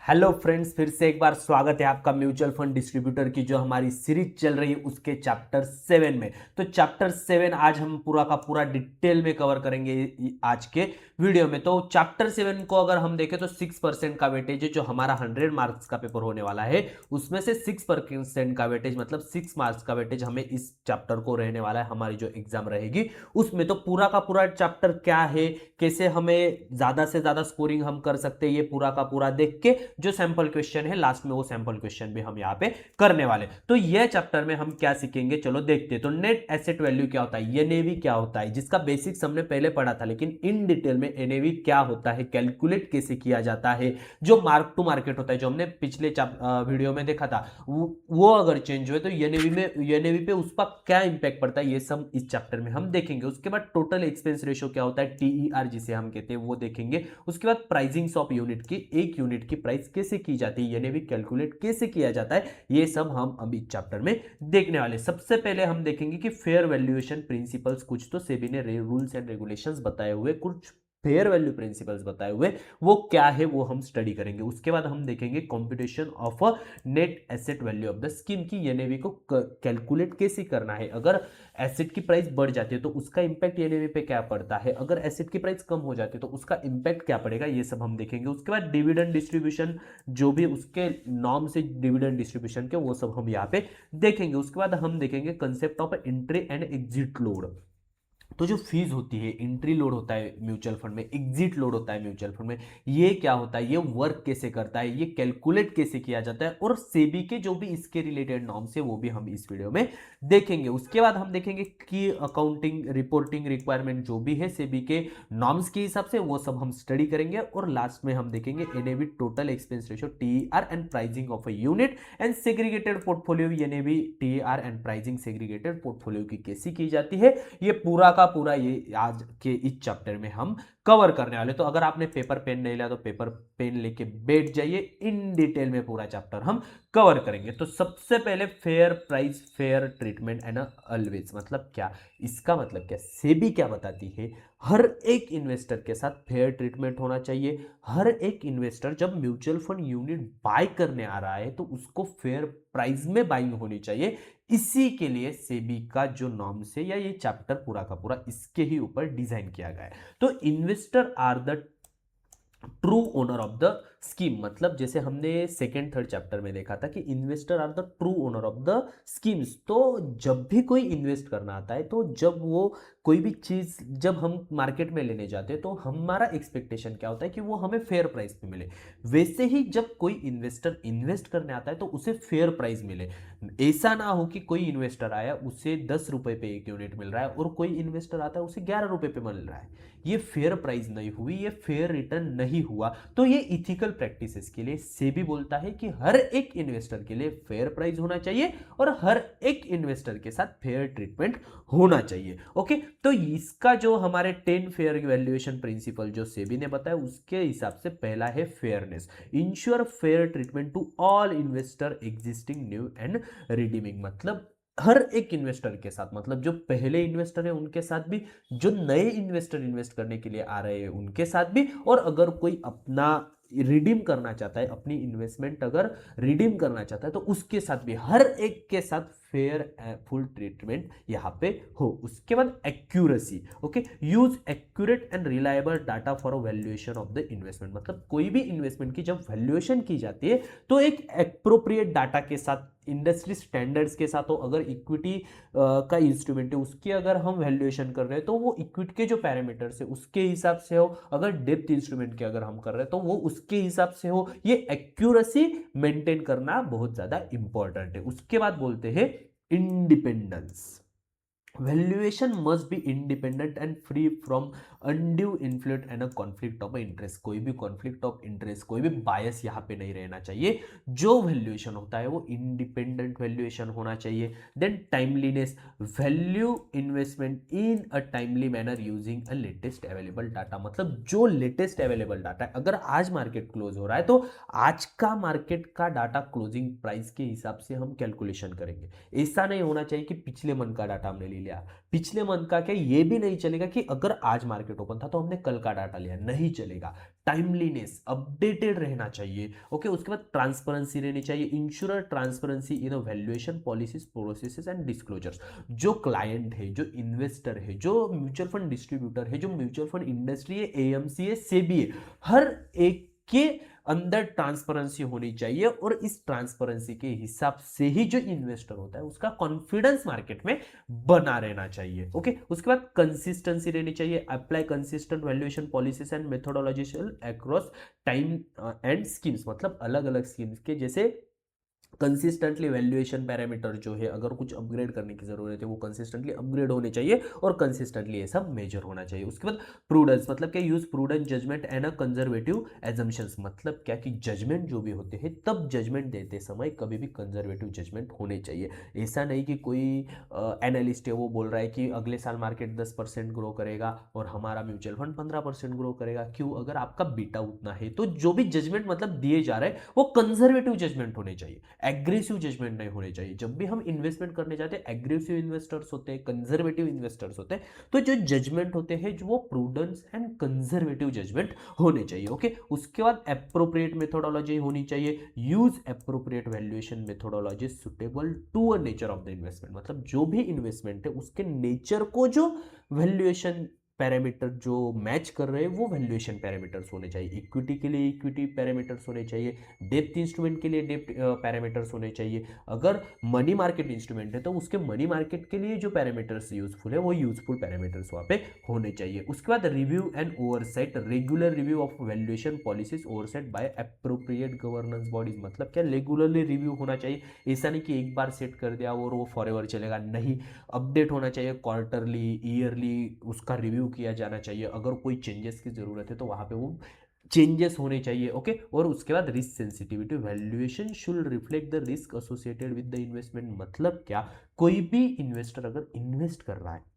Hello friends, फिर से एक बार स्वागत है आपका म्यूचुअल फंड डिस्ट्रीब्यूटर की जो हमारी सीरीज चल रही है उसके चैप्टर 7 में। तो चैप्टर 7 आज हम पूरा का पूरा डिटेल में कवर करेंगे आज के वीडियो में। तो चैप्टर 7 को अगर हम देखें तो 6% का वेटेज है, जो हमारा 100 मार्क्स का पेपर होने वाला है उसमें से 6% का वेटेज मतलब 6 मार्क्स का वेटेज हमें इस चैप्टर को रहने वाला है। हमारी जो एग्जाम रहेगी उसमें तो पूरा का पूरा चैप्टर क्या है, कैसे हमें ज्यादा से ज्यादा स्कोरिंग हम कर सकते हैं, ये पूरा का पूरा देख के जो सैंपल क्वेश्चन है लास्ट में वो सैंपल क्वेश्चन भी हम यहाँ पे करने वाले। तो ये चैप्टर में हम क्या सीखेंगे, चलो देखते हैं। तो नेट एसेट वैल्यू क्या होता है, एनएवी क्या होता है, जिसका बेसिक्स हमने पहले पढ़ा था, लेकिन इन डिटेल में एनएवी क्या होता है, कैलकुलेट कैसे किया जाता है, जो मार्क टू मार्केट होता है जो हमने पिछले वीडियो में देखा था, वो अगर चेंज हुए तो एनएवी पे उसका क्या इंपैक्ट पड़ता है, ये सब इस चैप्टर में हम देखेंगे। उसके बाद टोटल एक्सपेंस रेशियो क्या होता है, टीईआर जिसे हम कहते हैं, वो देखेंगे। उसके बाद प्राइसिंग ऑफ यूनिट की, एक यूनिट की प्राइस कैसे की जाती है, यानी भी कैलकुलेट कैसे किया जाता है, ये सब हम अभी चैप्टर में देखने वाले। सबसे पहले हम देखेंगे कि फेयर वैल्यूएशन प्रिंसिपल्स, कुछ तो सेबी ने रूल्स एंड रेगुलेशंस बताए हुए, कुछ फेयर वैल्यू प्रिंसिपल्स बताए हुए, वो क्या है वो हम स्टडी करेंगे। उसके बाद हम देखेंगे computation of net asset value of the scheme की, एनएवी को कैलकुलेट कैसे करना है। अगर एसेट की प्राइस बढ़ जाती है तो उसका इंपैक्ट एनएवी पे क्या पड़ता है, अगर एसेट की प्राइस कम हो जाती है तो उसका इंपैक्ट क्या पड़ेगा, ये सब हम देखेंगे। उसके बाद डिविडेंड डिस्ट्रीब्यूशन, जो भी उसके नॉर्म से डिविडेंड डिस्ट्रीब्यूशन के, वो सब हम यहाँ पे देखेंगे। उसके बाद हम देखेंगे concept of entry and exit load. तो जो फीस होती है, एंट्री लोड होता है म्यूचुअल फंड में, एग्जिट लोड होता है म्यूचुअल फंड में, ये क्या होता है, ये वर्क कैसे करता है, ये कैलकुलेट कैसे किया जाता है, और सेबी के जो भी इसके रिलेटेड नॉर्म्स है वो भी हम इस वीडियो में देखेंगे। उसके बाद हम देखेंगे कि अकाउंटिंग रिपोर्टिंग रिक्वायरमेंट जो भी है सेबी के नॉर्म्स के हिसाब से, वो सब हम स्टडी करेंगे। और लास्ट में हम देखेंगे NAV total expense ratio, TER and pricing of a unit and segregated portfolio, NAV TER and pricing segregated portfolio की कैसी की जाती है, ये पूरा का पूरा ये आज के इस चैप्टर में हम कवर करने वाले। तो अगर आपने पेपर पेन नहीं लिया तो पेपर पेन लेके बैठ जाइए, इन डिटेल में पूरा चैप्टर हम कवर करेंगे। तो सबसे पहले fair price fair treatment and always मतलब क्या, इसका मतलब क्या, सेबी क्या बताती है, हर एक इन्वेस्टर के साथ फेयर ट्रीटमेंट होना चाहिए। हर एक इन्वेस्टर जब म्यूचुअल फंड यूनिट बाय करने आ रहा है तो उसको फेयर प्राइस में बाइंग होनी चाहिए। इसी के लिए सेबी का जो नॉर्म्स है या ये चैप्टर पूरा का पूरा इसके ही ऊपर डिजाइन किया गया है। तो investor are the true owner of the scheme, मतलब जैसे हमने सेकेंड थर्ड चैप्टर में देखा था कि investor are the true owner of the schemes. तो जब भी कोई इन्वेस्ट करना आता है, तो जब वो कोई भी चीज जब हम मार्केट में लेने जाते हैं तो हमारा एक्सपेक्टेशन क्या होता है कि वो हमें फेयर प्राइस पे मिले। वैसे ही जब कोई इन्वेस्टर इन्वेस्ट करने आता है तो उसे फेयर प्राइस मिले। ऐसा ना हो कि कोई इन्वेस्टर आया उसे 10 रुपए पे एक यूनिट मिल रहा है और कोई इन्वेस्टर आता है उसे 11 रुपए पे मिल रहा है, ये फेयर प्राइस नहीं हुई, ये फेयर रिटर्न नहीं हुआ। तो ये इथिकल प्रैक्टिसेस के लिए सेबी बोलता है कि हर एक इन्वेस्टर के लिए फेयर प्राइस होना चाहिए और हर एक इन्वेस्टर के साथ फेयर ट्रीटमेंट होना चाहिए। ओके, तो इसका जो हमारे 10 फेयर वैल्यूएशन प्रिंसिपल जो सेबी ने बताया उसके हिसाब से पहला है fairness, ensure fair treatment to all investor existing new and redeeming, मतलब हर एक इन्वेस्टर के साथ, मतलब जो पहले इन्वेस्टर है उनके साथ भी, जो नए इन्वेस्टर इन्वेस्ट करने के लिए आ रहे हैं उनके साथ भी, और अगर कोई अपना रिडीम करना चाहता है, अपनी इन्वेस्टमेंट अगर रिडीम करना चाहता है तो उसके साथ भी, हर एक के साथ फेयर फुल ट्रीटमेंट यहाँ पे हो। उसके बाद accuracy, okay, use accurate and reliable data for valuation of the investment, मतलब कोई भी इन्वेस्टमेंट की जब वैल्यूएशन की जाती है तो एक एप्रोप्रिएट डाटा के साथ, इंडस्ट्री स्टैंडर्ड्स के साथ हो। अगर इक्विटी का इंस्ट्रूमेंट है उसकी अगर हम वैल्यूएशन कर रहे हैं तो वो इक्विटी के जो पैरामीटर्स है उसके हिसाब से हो, अगर डेप्थ इंस्ट्रूमेंट की अगर हम कर रहे हैं तो वो उसके हिसाब से हो। ये एक्यूरेसी मेंटेन करना बहुत ज्यादा इंपॉर्टेंट है। उसके बाद बोलते हैं independence, valuation must be independent and free from undue influence and a conflict of interest, कोई भी कॉन्फ्लिक्ट ऑफ इंटरेस्ट, कोई भी बायस यहाँ पे नहीं रहना चाहिए। जो वैल्यूएशन होता है वो इंडिपेंडेंट वैल्यूएशन होना चाहिए। Then timeliness, value investment in a timely manner using a latest available data, मतलब जो लेटेस्ट अवेलेबल डाटा है, अगर आज मार्केट क्लोज हो रहा है तो आज का मार्केट का डाटा क्लोजिंग प्राइस के हिसाब से हम कैलकुलेशन करेंगे। ऐसा नहीं होना चाहिए कि पिछले मंथ का डाटा हमने लिया ले लिया। पिछले मंथ का क्या, ये भी नहीं चलेगा कि अगर आज मार्केट ओपन था तो हमने कल का डाटा लिया, नहीं चलेगा। टाइमलीनेस, अपडेटेड रहना चाहिए। ओके, उसके बाद ट्रांसपेरेंसी रहनी चाहिए, ensure transparency in valuation policies, processes and disclosures. जो क्लाइंट है, जो इन्वेस्टर है, जो म्यूचुअल फंड डिस्ट्रीब्यूटर है, जो म्यूचुअल फंड इंडस्ट्री है, एएमसी है, सेबी है, हर एक के अंदर ट्रांसपेरेंसी होनी चाहिए। और इस ट्रांसपेरेंसी के हिसाब से ही जो इन्वेस्टर होता है उसका कॉन्फिडेंस मार्केट में बना रहना चाहिए। ओके, उसके बाद कंसिस्टेंसी रहनी चाहिए। Apply consistent valuation policies and methodologies across time and schemes, मतलब अलग अलग स्कीम्स के, जैसे कंसिस्टेंटली वैल्यूएशन पैरामीटर जो है, अगर कुछ अपग्रेड करने की जरूरत है वो कंसिस्टेंटली अपग्रेड होने चाहिए और कंसिस्टेंटली ये सब मेजर होना चाहिए। उसके बाद प्रूडेंस, मतलब क्या, use prudent judgment and a conservative assumptions, मतलब क्या कि जजमेंट जो भी होते हैं तब जजमेंट देते समय कभी भी कंजर्वेटिव जजमेंट होने चाहिए। ऐसा नहीं कि कोई एनालिस्ट है वो बोल रहा है कि अगले साल मार्केट 10% ग्रो करेगा और हमारा म्यूचुअल फंड 15% ग्रो करेगा। क्यों? अगर आपका बीटा उतना है तो जो भी जजमेंट मतलब दिए जा रहे हैं वो कंजर्वेटिव जजमेंट होने चाहिए, एग्रेसिव जजमेंट नहीं होने चाहिए। जब भी हम इन्वेस्टमेंट करने जाते हैं, एग्रेसिव इन्वेस्टर्स होते हैं, कंजर्वेटिव इन्वेस्टर्स होते हैं, तो जो जजमेंट होते हैं जो वो प्रूडेंस एंड कंजर्वेटिव जजमेंट होने चाहिए। ओके, उसके बाद एप्रोप्रिएट मेथोडोलॉजी होनी चाहिए। Use appropriate valuation methodology suitable to a nature of the investment, मतलब जो भी इन्वेस्टमेंट है उसके नेचर को जो वैल्यूएशन पैरामीटर जो मैच कर रहे हैं वो वैल्यूएशन पैरामीटर्स होने चाहिए। इक्विटी के लिए इक्विटी पैरामीटर्स होने चाहिए, डेप्थ इंस्ट्रूमेंट के लिए डेप्थ पैरामीटर्स होने चाहिए। अगर मनी मार्केट इंस्ट्रूमेंट है तो उसके मनी मार्केट के लिए जो पैरामीटर्स यूजफुल है वो यूजफुल पैरामीटर्स वहाँ पे होने चाहिए। उसके बाद review and oversight, regular review of valuation policies oversight by appropriate governance bodies, मतलब क्या, रेगुलरली रिव्यू होना चाहिए। ऐसा नहीं कि एक बार सेट कर दिया और वो फॉरएवर चलेगा, नहीं, अपडेट होना चाहिए, क्वार्टरली, ईयरली उसका रिव्यू किया जाना चाहिए। अगर कोई चेंजेस की जरूरत है तो वहां पे वो चेंजेस होने चाहिए। ओके, और उसके बाद risk sensitivity, valuation should reflect the risk associated with the investment, मतलब क्या, कोई भी इन्वेस्टर अगर इन्वेस्ट कर रहा है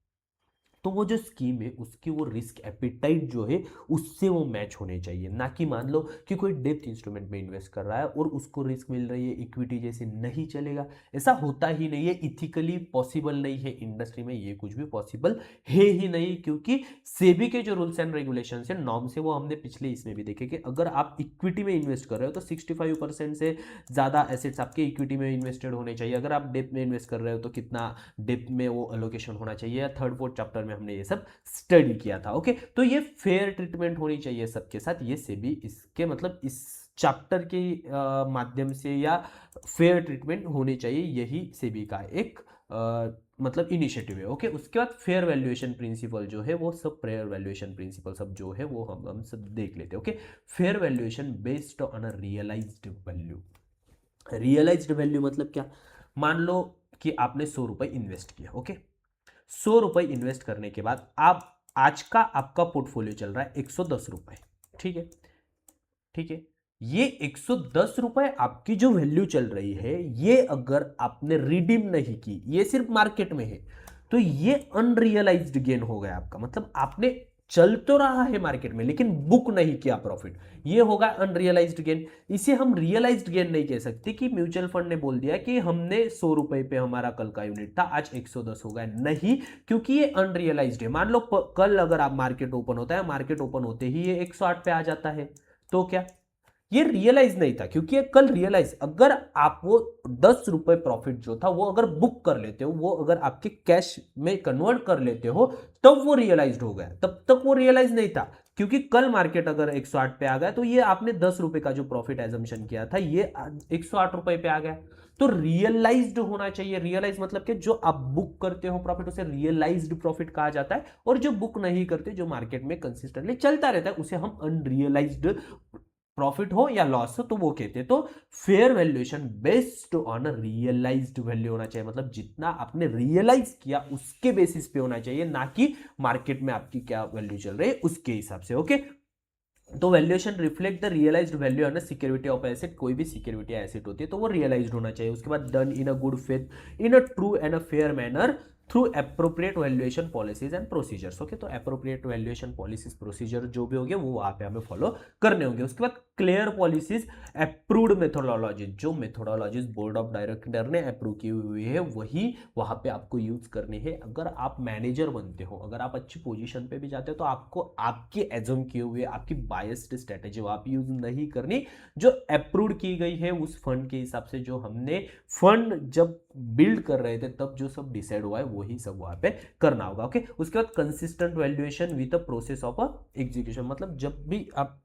तो वो जो स्कीम है उसकी वो रिस्क एपिटाइट जो है उससे वो मैच होने चाहिए। ना कि मान लो कि कोई डेप्थ इंस्ट्रूमेंट में इन्वेस्ट कर रहा है और उसको रिस्क मिल रही है इक्विटी जैसे, नहीं चलेगा। ऐसा होता ही नहीं है, इथिकली पॉसिबल नहीं है, इंडस्ट्री में ये कुछ भी पॉसिबल है ही नहीं, क्योंकि सेबी के जो रूल्स एंड रेगुलेशन है, नॉर्म्स है, वो हमने पिछले इसमें भी देखे कि अगर आप इक्विटी में इन्वेस्ट कर रहे हो तो 65% से ज़्यादा एसेट्स आपके इक्विटी में इन्वेस्टेड होने चाहिए। अगर आप डेप्थ में इन्वेस्ट कर रहे हो तो कितना डेप्थ में वो अलोकेशन होना चाहिए। थर्ड फोर्थ चैप्टर में हमने ये सब स्टडी किया था। ओके, तो ये फेयर ट्रीटमेंट होनी चाहिए सबके साथ, ये सेबी इसके मतलब इस चैप्टर के माध्यम से या फेयर ट्रीटमेंट होनी चाहिए, यही सेबी का एक मतलब इनिशिएटिव है। ओके, उसके बाद फेयर वैल्यूएशन प्रिंसिपल जो है वो सब, फेयर वैल्यूएशन प्रिंसिपल सब जो है वो हम सब देख लेते हैं। Okay, fair valuation based on a realised value. Realised value मतलब क्या, मान लो कि आपने 100 रुपए इन्वेस्ट किया। ओके, 100 रुपए इन्वेस्ट करने के बाद आप, आज का आपका पोर्टफोलियो चल रहा है 110 रुपए, ठीक है, ठीक है। ये 110 रुपए आपकी जो वैल्यू चल रही है, ये अगर आपने रिडीम नहीं की, ये सिर्फ मार्केट में है, तो ये अनरियलाइज्ड गेन हो गया आपका। मतलब आपने चल तो रहा है मार्केट में लेकिन बुक नहीं किया प्रॉफिट, ये होगा अनरियलाइज्ड गेन। इसे हम रियलाइज्ड गेन नहीं कह सकते कि म्यूचुअल फंड ने बोल दिया कि हमने 100 रुपए पे हमारा कल का यूनिट था, आज 110 हो गया, नहीं, क्योंकि ये अनरियलाइज्ड है। मान लो कल अगर आप मार्केट ओपन होता है, मार्केट ओपन होते ही ये 108 पे आ जाता है, तो क्या, ये रियलाइज नहीं था, क्योंकि ये कल रियलाइज, अगर आप वो 10 रुपए प्रॉफिट जो था वो अगर बुक कर लेते हो, वो अगर आपके कैश में कन्वर्ट कर लेते हो, तब वो रियलाइज्ड हो गया, तब तक वो रियलाइज नहीं था। क्योंकि कल मार्केट अगर 108 पे आ गया तो ये आपने 10 रुपए का जो प्रॉफिट एजम्पशन किया था ये 108 रुपए पे आ गया, तो रियलाइज्ड होना चाहिए। रियलाइज मतलब कि जो आप बुक करते हो प्रॉफिट उसे रियलाइज्ड प्रॉफिट कहा जाता है, और जो बुक नहीं करते, जो मार्केट में कंसिस्टेंटली चलता रहता है, उसे हम अनरियलाइज्ड प्रॉफिट हो या लॉस हो तो वो कहते हैं। तो fair valuation based on realised value होना चाहिए, मतलब जितना आपने रियलाइज किया उसके बेसिस पे होना चाहिए, ना कि मार्केट में आपकी क्या वैल्यू चल रही है उसके हिसाब से। ओके, तो valuation reflect the realised value on security of asset, कोई भी सिक्योरिटी एसेट होती है तो वो रियलाइज्ड होना चाहिए। उसके बाद done in a good faith, in a true and a fair manner through appropriate valuation policies and procedures. Okay, तो एप्रोप्रिएट वैल्यूएशन पॉलिसीज प्रोसीजर जो भी होंगे वो वहां पे हमें फॉलो करने होंगे। उसके बाद क्लियर पॉलिसीज, अप्रूव्ड मेथोडोलॉजी, जो मेथोडोलॉजीज बोर्ड ऑफ डायरेक्टर ने अप्रूव की हुई है वही वहां पे आपको यूज करनी है। अगर आप मैनेजर बनते हो, अगर आप अच्छी पोजीशन पे भी जाते हो, तो आपको आपकी एज्यूम किए हुए आपकी बायस्ड स्ट्रेटेजी वहां पे यूज नहीं करनी, जो अप्रूव्ड की गई है उस फंड के हिसाब से, जो हमने फंड जब बिल्ड कर रहे थे तब जो सब डिसाइड हुआ है वही सब वहां पे करना होगा। ओके, उसके बाद consistent valuation with the process of execution, मतलब जब भी आप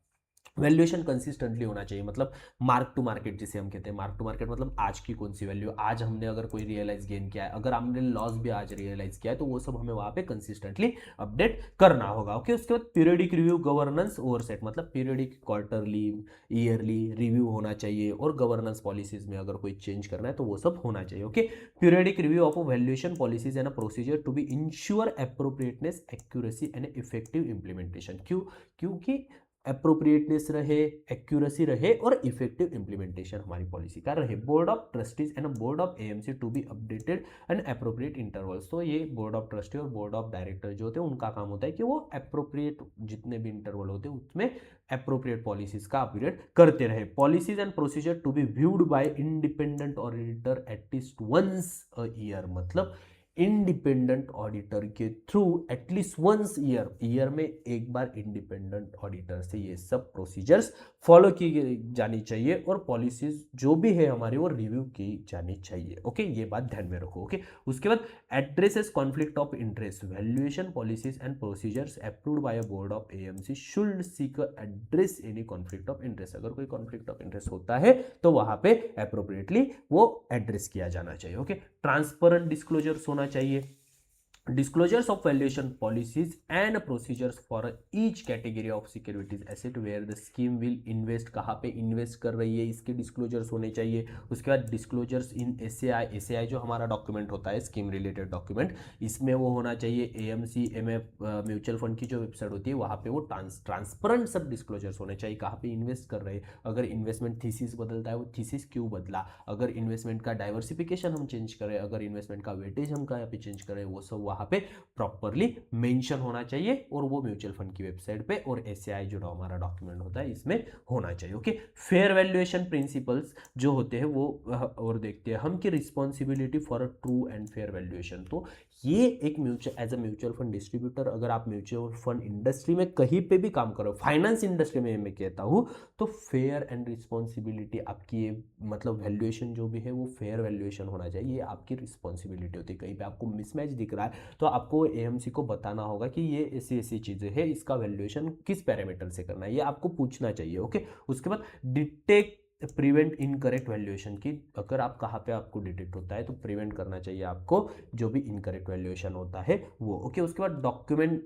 वैल्यूएशन कंसिस्टेंटली होना चाहिए, मतलब मार्क टू मार्केट जिसे हम कहते हैं। मार्क टू मार्केट मतलब आज की कौन सी वैल्यू, आज हमने अगर कोई रियलाइज गेन किया है, अगर हमने लॉस भी आज रियलाइज किया है, तो वो सब हमें वहां पे कंसिस्टेंटली अपडेट करना होगा। ओके, उसके बाद पीरियडिक रिव्यू, गवर्नेंस, ओवरसेट, मतलब पीरियडिक क्वार्टरली ईयरली रिव्यू होना चाहिए, और गवर्नेंस पॉलिसीज में अगर कोई चेंज करना है तो वो सब होना चाहिए। Okay, periodic review of valuation policies and procedure to be ensure appropriateness, accuracy and effective implementation. क्योंकि अप्रोप्रिएटनेस रहे, एक्यूरेसी रहे और इफेक्टिव इंप्लीमेंटेशन हमारी पॉलिसी का रहे। Board of trustees and board of AMC to be updated and appropriate intervals. तो ये board of trustee और बोर्ड ऑफ डायरेक्टर जो होते हैं उनका काम होता है कि वो अप्रोप्रिएट जितने भी इंटरवल होते हैं उसमें अप्रोप्रिएट पॉलिसीज का अपडेट करते रहे। Policies and procedure to be viewed by independent auditor at least once a year, मतलब इंडिपेंडेंट ऑडिटर के थ्रू एटलीस्ट वंस ईयर में एक बार इंडिपेंडेंट ऑडिटर से ये सब प्रोसीजर्स फॉलो की जानी चाहिए, और पॉलिसीज जो भी है हमारी वो रिव्यू की जानी चाहिए। ओके, ये बात ध्यान में रखो। ओके, उसके बाद addresses conflict of interest, valuation policies and procedures approved by a board of AMC should seek address any conflict of interest. अगर कोई कॉन्फ्लिक्ट ऑफ इंटरेस्ट होता है तो वहां पे अप्रोप्रिएटली वो एड्रेस किया जाना चाहिए। ओके, ट्रांसपेरेंट डिस्क्लोजर्स होना चाहिए, disclosures of valuation policies and procedures for each category of securities asset where the scheme will invest, कहाँ पे इन्वेस्ट कर रही है इसके डिस्क्लोजर्स होने चाहिए। उसके बाद डिस्क्लोजर्स इन एसएआई जो हमारा डॉक्यूमेंट होता है स्कीम रिलेटेड डॉक्यूमेंट, इसमें वो होना चाहिए। एएमसी एमएफ म्यूचुअल फंड की जो वेबसाइट होती है वहाँ पे वो ट्रांसपेरेंट सब डिस्क्लोजर्स होने चाहिए, कहाँ पे इन्वेस्ट कर रहे हैं, अगर इन्वेस्टमेंट थीसिस बदलता है वो थीसिस क्यों बदला, अगर इन्वेस्टमेंट का डाइवर्सिफिकेशन हम चेंज करें, अगर इन्वेस्टमेंट का वेटेज हम कहाँ पे चेंज करें, वो सब वहाँ पे प्रॉपरली मेंशन होना चाहिए, और वो म्यूचुअल फंड की वेबसाइट पे और एसएआई जो हमारा डॉक्यूमेंट होता है इसमें होना चाहिए। ओके, फेयर वैल्यूएशन प्रिंसिपल्स जो होते हैं वो और देखते हैं हम कि responsibility for a true and fair valuation. तो ये एक mutual as a mutual fund distributor, अगर आप म्यूचुअल फंड इंडस्ट्री में कहीं पे भी काम करो, फाइनेंस इंडस्ट्री में मैं कहता हूँ, तो फेयर एंड रिस्पॉन्सिबिलिटी आपकी ये मतलब वैल्यूएशन जो भी है वो फेयर वैल्यूएशन होना चाहिए, ये आपकी रिस्पॉन्सिबिलिटी होती है। कहीं पे आपको मिसमैच दिख रहा है तो आपको एएमसी को बताना होगा कि ये ऐसी ऐसी चीजें हैं, इसका वैल्यूएशन किस पैरामीटर से करना है, ये आपको पूछना चाहिए। ओके, उसके बाद डिटेक्ट प्रिवेंट इनकरेक्ट वैल्यूएशन की, अगर आप कहाँ पे आपको डिटेक्ट होता है तो प्रिवेंट करना चाहिए आपको जो भी इनकरेक्ट वैल्यूएशन होता है वो। ओके, उसके बाद डॉक्यूमेंट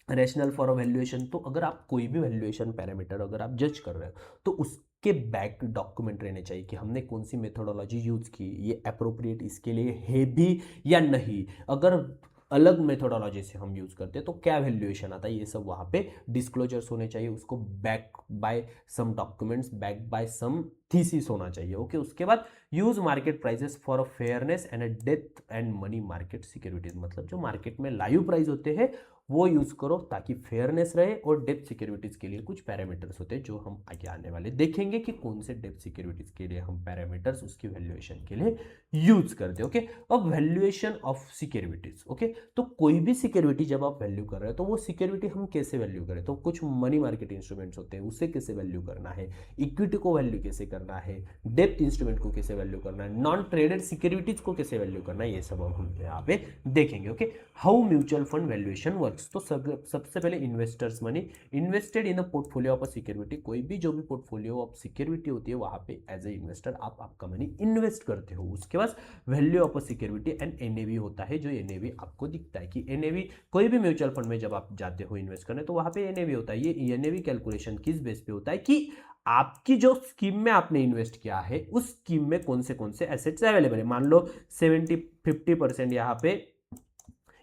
रैशनल फॉर वैल्यूएशन, तो अगर आप कोई भी वैल्यूएशन पैरामीटर अगर आप जज कर रहे हो तो उसके बैक डॉक्यूमेंट रहने चाहिए कि हमने कौन सी मेथोडोलॉजी यूज की, ये अप्रोप्रिएट इसके लिए है भी या नहीं, अगर अलग मेथोडोलॉजी से हम यूज करते हैं तो क्या वैल्यूएशन आता है, ये सब वहां पे डिस्क्लोजर्स होने चाहिए, उसको back by some documents, back by some thesis होना चाहिए। ओके, उसके बाद use market prices for fairness and debt and money market securities, मतलब जो मार्केट में लाइव प्राइस होते हैं वो यूज करो ताकि फेयरनेस रहे, और डेप्थ सिक्योरिटीज के लिए कुछ पैरामीटर्स होते हैं जो हम आगे आने वाले देखेंगे कि कौन से डेप्थ सिक्योरिटीज के लिए हम पैरामीटर्स उसकी वैल्यूएशन के लिए यूज करते हैं। ओके, अब वैल्यूएशन ऑफ सिक्योरिटीज। ओके, तो कोई भी सिक्योरिटी जब आप वैल्यू कर रहे हो तो वो सिक्योरिटी हम कैसे वैल्यू करें, तो कुछ मनी मार्केट इंस्ट्रूमेंट्स होते हैं उसे कैसे वैल्यू करना है, इक्विटी को वैल्यू कैसे करना है, डेप्थ इंस्ट्रूमेंट को कैसे वैल्यू करना है, नॉन ट्रेडेड सिक्योरिटीज को कैसे वैल्यू करना है, ये सब हम यहाँ पे देखेंगे। Okay, how mutual fund valuation works, तो सबसे पहले investors money invested in a portfolio of a security, कोई भी जो भी पोर्टफोलियो ऑफ सिक्योरिटी होती है वहां पे एज ए इन्वेस्टर आप आपका मनी इन्वेस्ट करते हो। उसके बाद value of a security and NAV होता है, जो एनएवी आपको दिखता है कि एनएवी कोई भी म्यूचुअल फंड में जब आप जाते हो इन्वेस्ट करने तो वहां पे एनएवी होता है। ये एनएवी कैलकुलेशन किस बेस पे होता है कि आपकी जो स्कीम में आपने इन्वेस्ट किया है उस स्कीम में कौन से एसेट्स अवेलेबल है। मान लो 50% यहाँ पे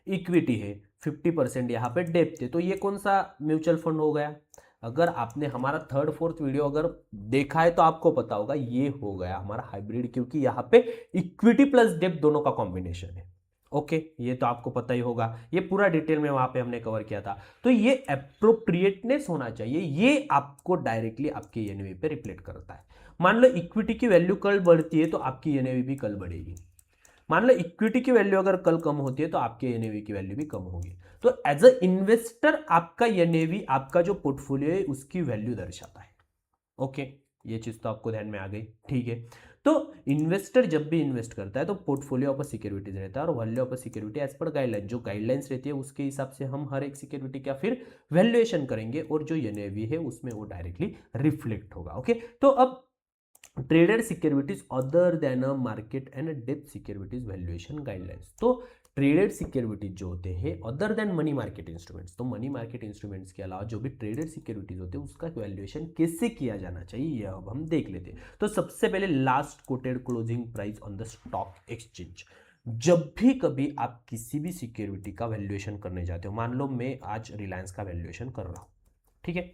इक्विटी है, 50% यहाँ पे डेप्थ है, तो ये कौन सा म्यूचुअल फंड हो गया। अगर आपने हमारा थर्ड फोर्थ वीडियो अगर देखा है तो आपको पता होगा ये हो गया हमारा हाइब्रिड, क्योंकि यहाँ पे इक्विटी प्लस डेप्थ दोनों का कॉम्बिनेशन है। ओके, ये तो आपको पता ही होगा, ये पूरा डिटेल में वहां पे हमने कवर किया था। तो ये एप्रोप्रिएटनेस होना चाहिए, ये आपको डायरेक्टली आपके एनएवी पे रिफ्लेक्ट करता है। मान लो इक्विटी की वैल्यू कल बढ़ती है तो आपकी एनएवी भी कल बढ़ेगी। मान लो इक्विटी की वैल्यू अगर कल कम होती है तो आपके एनएवी की वैल्यू भी कम होगी। तो एज अ इन्वेस्टर आपका एनएवी, आपका जो पोर्टफोलियो है उसकी वैल्यू दर्शाता है। ओके, ये चीज तो आपको ध्यान में आ गई, ठीक है। तो इन्वेस्टर जब भी इन्वेस्ट करता है तो पोर्टफोलियो ऑफ सिक्योरिटीज रहता है, और value of security as per guideline, जो गाइडलाइंस रहती है उसके हिसाब से हम हर एक सिक्योरिटी का फिर वैल्यूएशन करेंगे, और जो एनएवी है उसमें वो डायरेक्टली रिफ्लेक्ट होगा। ओके, तो अब traded securities other than a market and depth securities valuation guidelines. तो ट्रेडेड सिक्योरिटीज जो होते हैं other than money market instruments, तो मनी मार्केट इंस्ट्रूमेंट्स के अलावा जो भी ट्रेडेड सिक्योरिटीज होते हैं उसका वैल्यूएशन कैसे किया जाना चाहिए ये अब हम देख लेते हैं। तो सबसे पहले last coated closing price on the stock exchange. जब भी कभी आप किसी भी सिक्योरिटी का वैल्यूएशन करने जाते हो, मान लो मैं आज रिलायंस का वैल्यूएशन कर रहा हूं, ठीक है,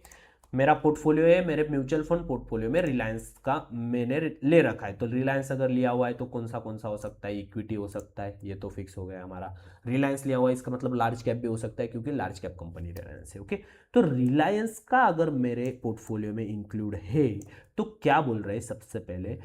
मेरा पोर्टफोलियो है, मेरे म्यूचुअल फंड पोर्टफोलियो में रिलायंस का मैंने ले रखा है। तो रिलायंस अगर लिया हुआ है तो कौन सा हो सकता है, इक्विटी हो सकता है, ये तो फिक्स हो गया हमारा। रिलायंस लिया हुआ है इसका मतलब लार्ज कैप भी हो सकता है, क्योंकि लार्ज कैप कंपनी रिलायंस है। ओके, तो रिलायंस का अगर मेरे पोर्टफोलियो में इंक्लूड है तो क्या बोल रहे हैं, सबसे पहले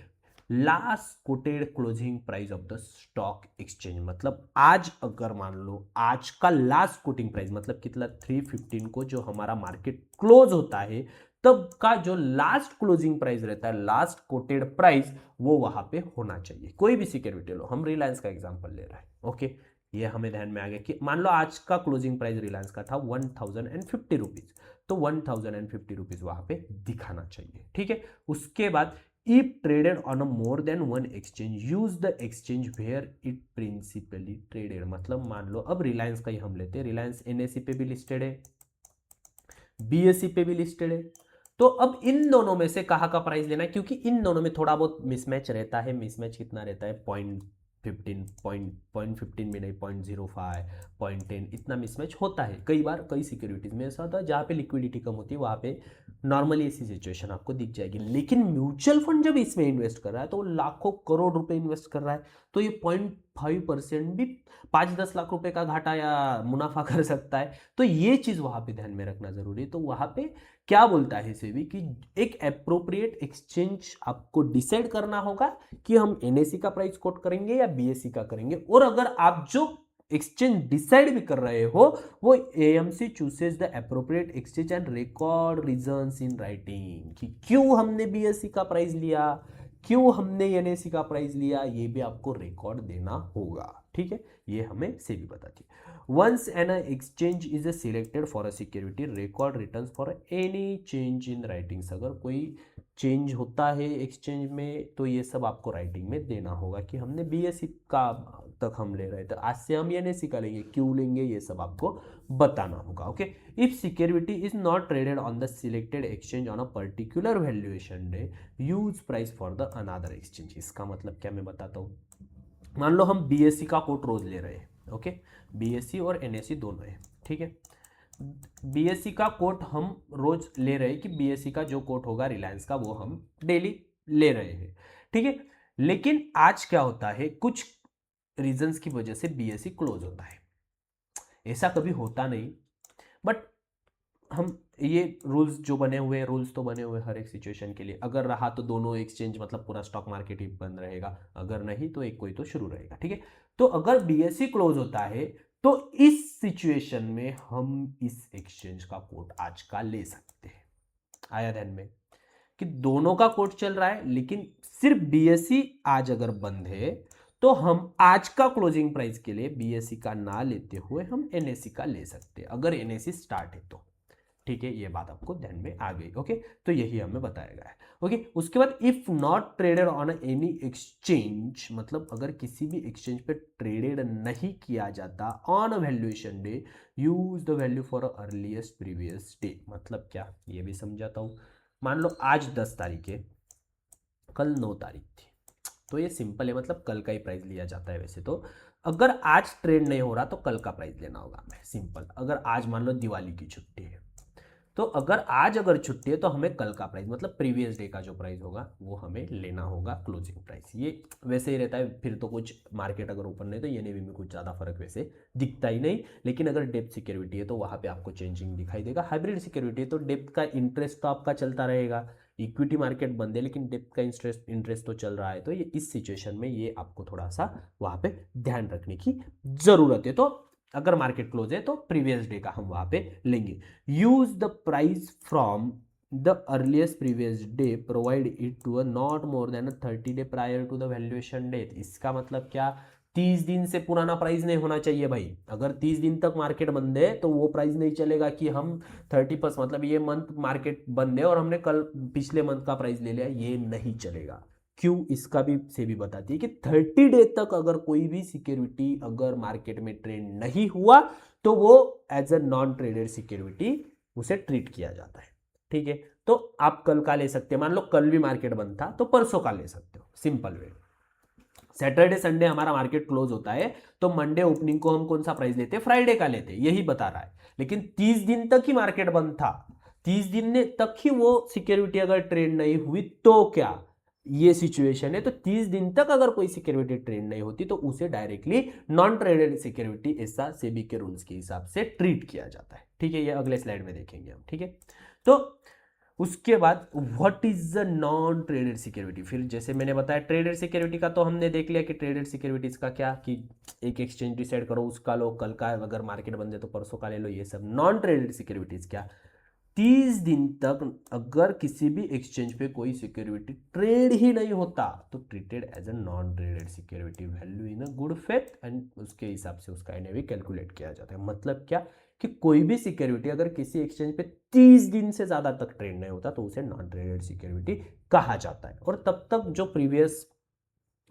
last coated closing price of the stock exchange, मतलब आज अगर मान लो आज का लास्ट कोटिंग प्राइस मतलब कितना 315 को जो हमारा मार्केट क्लोज होता है तब का जो लास्ट क्लोजिंग प्राइस रहता है, लास्ट कोटेड प्राइस, वो वहां पे होना चाहिए। कोई भी सिक्योरिटी लो, हम रिलायंस का एग्जांपल ले रहे हैं। ओके, ये हमें ध्यान में आ गया कि मान लो आज का क्लोजिंग प्राइस रिलायंस का था 1050 रुपीज, तो 1050 रुपीज वहां पे दिखाना चाहिए, ठीक है। उसके बाद if traded on a more than one exchange use the exchange where it principally traded, मतलब मान लो अब रिलायंस का ही हम लेते हैं, रिलायंस एनएससी पे भी लिस्टेड है, बीएससी पे भी लिस्टेड है। तो अब इन दोनों में से कहाँ का प्राइस लेना है, क्योंकि इन दोनों में थोड़ा बहुत मिसमैच रहता है। मिसमैच कितना रहता है, 0.15 0.15 भी नहीं, 0.05 0.10 इतना मिसमैच होता है। कई बार कई सिक्योरिटीज में ऐसा होता है जहाँ पे लिक्विडिटी कम होती है, वहाँ पे नॉर्मली ऐसी सिचुएशन आपको दिख जाएगी। लेकिन म्यूचुअल फंड जब इसमें इन्वेस्ट कर रहा है तो लाखों करोड़ रुपए इन्वेस्ट कर रहा है, तो ये 0.5% भी 5-10 लाख रुपए का घाटा या मुनाफा कर सकता है। तो ये चीज वहां पे ध्यान में रखना जरूरी है। तो वहां पे क्या बोलता है सेबी कि एक एप्रोप्रिएट एक्सचेंज आपको डिसाइड करना होगा कि हम एनएससी का प्राइस कोट करेंगे या बीएससी का करेंगे। और अगर आप जो एक्सचेंज डिसाइड भी कर रहे हो वो AMC chooses the appropriate exchange and record reasons in writing, कि क्यों हमने बीएससी का प्राइस लिया, क्यों हमने एनएससी का प्राइस लिया, ये भी आपको रिकॉर्ड देना होगा, ठीक है। ये हमें सेबी बताती है। Once an exchange is selected for a security record returns for any change in writings, अगर कोई चेंज होता है एक्सचेंज में तो ये सब आपको राइटिंग में देना होगा कि हमने बीएससी का तक हम ले रहे थे, आज से हम एनएससी का लेंगे, क्यों लेंगे, ये सब आपको बताना होगा। Okay, if security is not traded on the selected exchange on a particular valuation day use price for the another exchange. इसका मतलब क्या मैं बताता हूँ, मान लो हम बीएससी का कोट रोज ले रहे हैं। ओके, बीएससी और एनएससी दोनों है, ठीक है। बीएससी का कोट हम रोज ले रहे हैं कि बीएससी का जो कोट होगा रिलायंस का वो हम डेली ले रहे हैं, ठीक है। लेकिन आज क्या होता है, कुछ रीजंस की वजह से बीएससी क्लोज होता है। ऐसा कभी होता नहीं, बट हम ये रूल्स जो बने हुए हैं, रूल्स तो बने हुए हर एक सिचुएशन के लिए। अगर रहा तो दोनों एक्सचेंज मतलब पूरा स्टॉक मार्केट ही बंद रहेगा, अगर नहीं तो एक कोई तो शुरू रहेगा, ठीक है। तो अगर बीएससी क्लोज होता है तो इस सिचुएशन में हम इस एक्सचेंज का कोट आज का ले सकते हैं। आया ध्यान में कि दोनों का कोट चल रहा है, लेकिन सिर्फ बीएससी आज अगर बंद है तो हम आज का क्लोजिंग प्राइस के लिए बीएससी का ना लेते हुए हम एनएससी का ले सकते हैं, अगर एनएससी स्टार्ट है तो, ठीक है। ये बात आपको ध्यान में आ गई। ओके, तो यही हमें बताया गया है। ओके, उसके बाद if not traded on any exchange, मतलब अगर किसी भी एक्सचेंज पे ट्रेडेड नहीं किया जाता on valuation day use the value for earliest previous day, मतलब क्या ये भी समझाता हूं। मान लो आज 10 तारीख है, कल 9 तारीख थी, तो ये सिंपल है, मतलब कल का ही प्राइस लिया जाता है वैसे तो। अगर आज ट्रेड नहीं हो रहा तो कल का प्राइस लेना होगा हमें, सिंपल। अगर आज मान लो दिवाली की छुट्टी है तो अगर आज अगर छुट्टी है तो हमें कल का प्राइस मतलब प्रीवियस डे का जो प्राइस होगा वो हमें लेना होगा क्लोजिंग प्राइस। ये वैसे ही रहता है, फिर तो कुछ मार्केट अगर ऊपर नहीं तो एनएवी में कुछ ज़्यादा फर्क वैसे दिखता ही नहीं। लेकिन अगर डेप्थ सिक्योरिटी है तो वहाँ पे आपको चेंजिंग दिखाई देगा। हाइब्रिड सिक्योरिटी है तो डेप्थ का इंटरेस्ट तो आपका चलता रहेगा, इक्विटी मार्केट बंद है लेकिन डेप्थ का इंटरेस्ट तो चल रहा है, तो ये इस सिचुएशन में ये आपको थोड़ा सा वहाँ पे ध्यान रखने की ज़रूरत है। तो अगर मार्केट क्लोज है तो प्रीवियस डे का हम वहाँ पे लेंगे। Use the price from the earliest previous day provide it to a not more than 30 day prior to the valuation date. इसका मतलब क्या, 30 दिन से पुराना प्राइस नहीं होना चाहिए भाई। अगर 30 दिन तक मार्केट बंद है तो वो प्राइस नहीं चलेगा कि हम 30% मतलब ये मंथ मार्केट बंद है और हमने कल पिछले मंथ का प्राइस ले लिया, ये नहीं चलेगा। क्यों, इसका भी से भी बताती है कि 30 डे तक अगर कोई भी सिक्योरिटी अगर मार्केट में ट्रेड नहीं हुआ तो वो as a non traded security उसे ट्रीट किया जाता है। ठीक है, तो आप कल का ले सकते हैं, मान लो कल भी मार्केट बंद था तो परसों का ले सकते हो, सिंपल वे। सैटरडे संडे हमारा मार्केट क्लोज होता है तो मंडे ओपनिंग को हम कौन सा प्राइस लेते हैं, फ्राइडे का लेते हैं, यही बता रहा है। लेकिन 30 दिन तक ही मार्केट बंद था, 30 दिन तक ही वो सिक्योरिटी अगर ट्रेड नहीं हुई तो क्या, ये सिचुएशन है। तो 30 दिन तक अगर कोई सिक्योरिटी ट्रेड नहीं होती तो उसे डायरेक्टली नॉन ट्रेडेड सिक्योरिटी ऐसा सेबी के रूल्स के हिसाब से ट्रीट किया जाता है। ठीक है, ये अगले स्लाइड में देखेंगे हम। ठीक है, तो उसके बाद what is the non traded security. फिर जैसे मैंने बताया ट्रेडेड सिक्योरिटी का तो हमने देख लिया कि ट्रेडेड सिक्योरिटीज का क्या, कि एक एक्सचेंज डिसाइड करो उसका लो, कल का अगर मार्केट बंद है तो परसों का ले लो, ये सब। नॉन ट्रेडेड सिक्योरिटीज क्या, 30 दिन तक अगर किसी भी एक्सचेंज पे कोई सिक्योरिटी ट्रेड ही नहीं होता तो treated as a non traded security, value in a good faith, and उसके हिसाब से उसका एनएवी कैलकुलेट किया जाता है। मतलब क्या कि कोई भी सिक्योरिटी अगर किसी एक्सचेंज पे 30 दिन से ज्यादा तक ट्रेड नहीं होता तो उसे नॉन ट्रेडेड सिक्योरिटी कहा जाता है। और तब तक जो प्रीवियस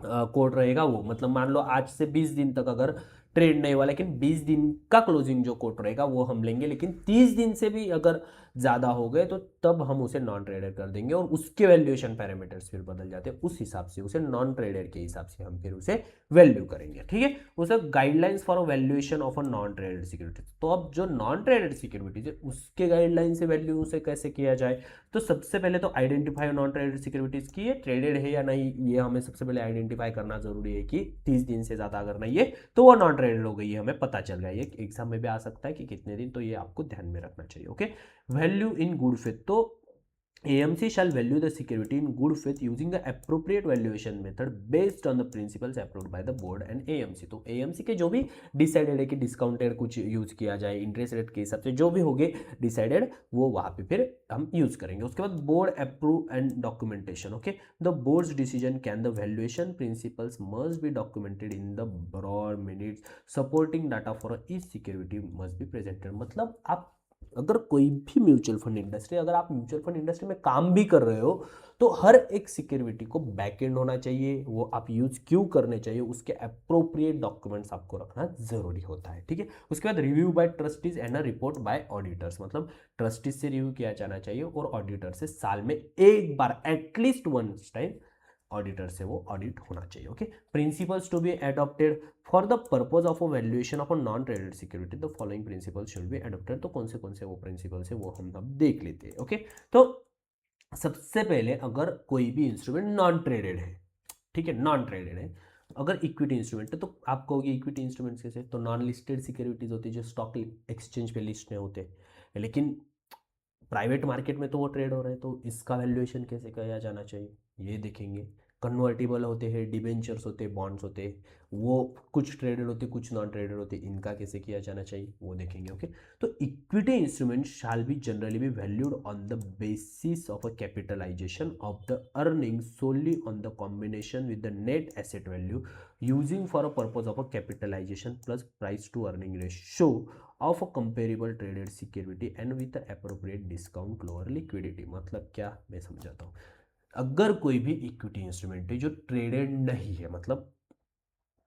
कोड रहेगा वो, मतलब मान लो आज से 20 दिन तक अगर ट्रेड नहीं हुआ लेकिन 20 दिन का क्लोजिंग जो कोड रहेगा वो हम लेंगे। लेकिन 30 दिन से भी अगर ज़्यादा हो गए तो तब हम उसे नॉन ट्रेडर कर देंगे और उसके वैल्यूएशन पैरामीटर्स फिर बदल जाते हैं, उस हिसाब से उसे नॉन ट्रेडर के हिसाब से हम फिर उसे वैल्यू करेंगे। ठीक है, उसे guidelines for valuation of a non traded security. तो अब जो नॉन ट्रेडेड सिक्योरिटीज है उसके गाइडलाइन से वैल्यू उसे कैसे किया जाए, तो सबसे पहले तो आइडेंटिफाई नॉन ट्रेडेड सिक्योरिटीज की ये ट्रेडेड है या नहीं, ये हमें सबसे पहले आइडेंटिफाई करना जरूरी है कि 30 दिन से ज़्यादा अगर नहीं है तो वो नॉन ट्रेडेड हो गई है, हमें पता चल रहा है। ये एग्जाम में भी आ सकता है कि कितने दिन, तो ये आपको ध्यान में रखना चाहिए। Okay, value in good faith, तो AMC shall value the security in good faith using the appropriate valuation method based on the principles approved by the board and AMC। तो AMC के जो भी डिसाइडेड है कि डिस्काउंटेड कुछ use किया जाए, इंटरेस्ट रेट के हिसाब से जो भी होगे डिसाइडेड, वो वहाँ पे फिर हम यूज करेंगे। उसके बाद board approve and documentation. Okay, the board's decision can the valuation principles must be documented in the broad minutes, supporting data for each security must be presented. मतलब आप अगर कोई भी म्यूचुअल फंड इंडस्ट्री, अगर आप म्यूचुअल फंड इंडस्ट्री में काम भी कर रहे हो तो हर एक सिक्योरिटी को बैकएंड होना चाहिए, वो आप यूज क्यों करने चाहिए, उसके अप्रोप्रिएट डॉक्यूमेंट्स आपको रखना जरूरी होता है। ठीक है, उसके बाद review by trustees and report by auditors, मतलब ट्रस्टीज से रिव्यू किया जाना चाहिए और ऑडिटर से साल में एक बार एटलीस्ट वन टाइम ऑडिटर से वो ऑडिट होना चाहिए। Okay, principles to be adopted for the purpose of a valuation of a non traded security, the following principles should be adopted. तो कौन से वो प्रिंसिपल्स है वो हम अब देख लेते हैं। ओके, तो सबसे पहले अगर कोई भी इंस्ट्रूमेंट नॉन ट्रेडेड है, ठीक है, नॉन ट्रेडेड है, अगर इक्विटी इंस्ट्रूमेंट है तो आप कहोगे इक्विटी इंस्ट्रूमेंट्स कैसे, तो नॉन लिस्टेड सिक्योरिटीज होती है जो स्टॉक एक्सचेंज पे लिस्ट में होते हैं, लेकिन प्राइवेट मार्केट में तो वो ट्रेड हो रहे हैं, तो इसका वैल्यूएशन कैसे किया जाना चाहिए ये देखेंगे। कन्वर्टिबल होते हैं, डिबेंचर्स होते हैं, बॉन्ड्स होते हैं, वो कुछ ट्रेडेड होते हैं कुछ नॉन ट्रेडेड होते हैं, इनका कैसे किया जाना चाहिए वो देखेंगे। ओके, तो equity instrument shall be generally be valued on the basis of a capitalisation of the earning solely on the combination with the net asset value using for a purpose of a capitalisation plus price to earning ratio of a comparable traded security and with appropriate discount lower liquidity. मतलब क्या, मैं समझाता हूँ। अगर कोई भी equity instrument है जो ट्रेडेड नहीं है, मतलब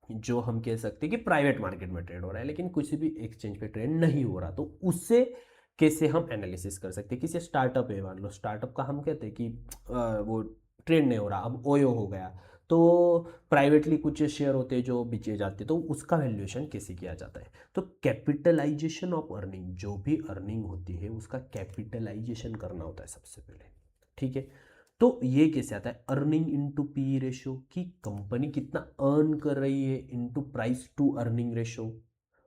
जो हम कह सकते हैं कि प्राइवेट मार्केट में ट्रेड हो रहा है लेकिन किसी भी एक्सचेंज पे ट्रेड नहीं हो रहा, तो उससे कैसे हम एनालिसिस कर सकते हैं। किसी स्टार्टअप है, मान लो स्टार्टअप का हम कहते हैं कि वो ट्रेड नहीं हो रहा, अब ओयो हो गया, तो प्राइवेटली कुछ शेयर होते हैं जो बेचे जाते हैं, तो उसका वैल्यूएशन कैसे किया जाता है? तो कैपिटलाइजेशन ऑफ अर्निंग, जो भी अर्निंग होती है उसका कैपिटलाइजेशन करना होता है सबसे पहले, ठीक है। तो ये कैसे आता है? अर्निंग इनटू पी रेशो, कि कंपनी कितना अर्न कर रही है, into price to earning ratio,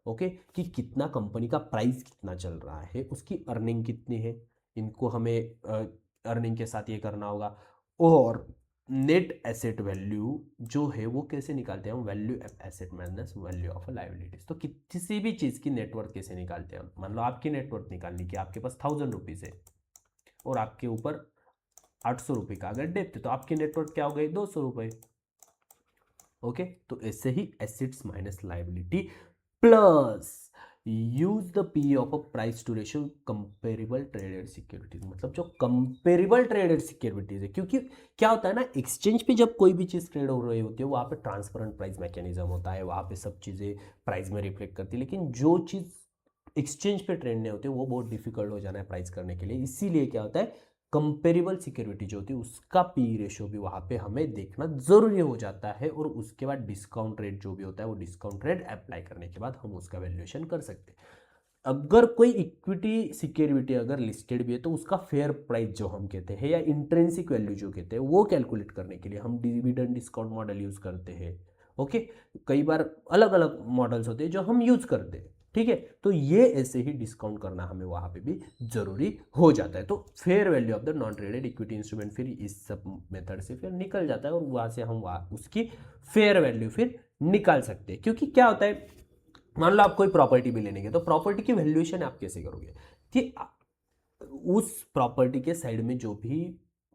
okay, कि कितना कंपनी का प्राइस कितना चल रहा है, उसकी अर्निंग कितनी है, इनको हमें अर्निंग के साथ ये करना होगा। और नेट एसेट वैल्यू जो है वो कैसे निकालते हैं हम? Value of asset minus value of liabilities. तो किसी भी चीज़ की नेटवर्थ कैसे निकालते हैं हम? मान लो आपकी नेटवर्थ निकालनी की, आपके पास 1000 रुपीज़ है और आपके ऊपर 800 रुपये का अगर डेप्थ है, तो आपकी नेटवर्थ क्या हो गई? 200 रुपये, ओके। तो ऐसे ही assets minus liability plus use the P of a price to ratio comparable traded securities, मतलब जो कंपेरेबल ट्रेडेड सिक्योरिटीज है, क्योंकि क्या होता है ना, एक्सचेंज पे जब कोई भी चीज़ ट्रेड हो रही होती है वहाँ पे ट्रांसपेरेंट प्राइस मैकेनिज्म होता है, वहाँ पे सब चीज़ें प्राइस में रिफ्लेक्ट करती है, लेकिन जो चीज़ एक्सचेंज पे ट्रेड नहीं होती वो बहुत डिफिकल्ट हो जाना है प्राइस करने के लिए। इसीलिए क्या होता है, कंपेरेबल सिक्योरिटी जो होती है उसका पी रेशो भी वहाँ पे हमें देखना जरूरी हो जाता है, और उसके बाद डिस्काउंट रेट जो भी होता है वो डिस्काउंट रेट अप्लाई करने के बाद हम उसका वैल्यूएशन कर सकते हैं। अगर कोई इक्विटी सिक्योरिटी अगर लिस्टेड भी है तो उसका फेयर प्राइस जो हम कहते हैं या इंट्रिंसिक वैल्यू जो कहते हैं वो कैलकुलेट करने के लिए हम डिविडेंड डिस्काउंट मॉडल यूज करते हैं, ओके। कई बार अलग अलग मॉडल्स होते हैं जो हम यूज करते हैं, ठीक है। तो ये ऐसे ही डिस्काउंट करना हमें वहां पे भी जरूरी हो जाता है। तो fair value of the non traded equity instrument फिर इस सब मेथड से फिर निकल जाता है, और वहां से हम उसकी फेयर वैल्यू फिर निकाल सकते हैं। क्योंकि क्या होता है, मान लो आप कोई प्रॉपर्टी भी लेने गए तो प्रॉपर्टी की वैल्यूएशन आप कैसे करोगे? कि उस प्रॉपर्टी के साइड में जो भी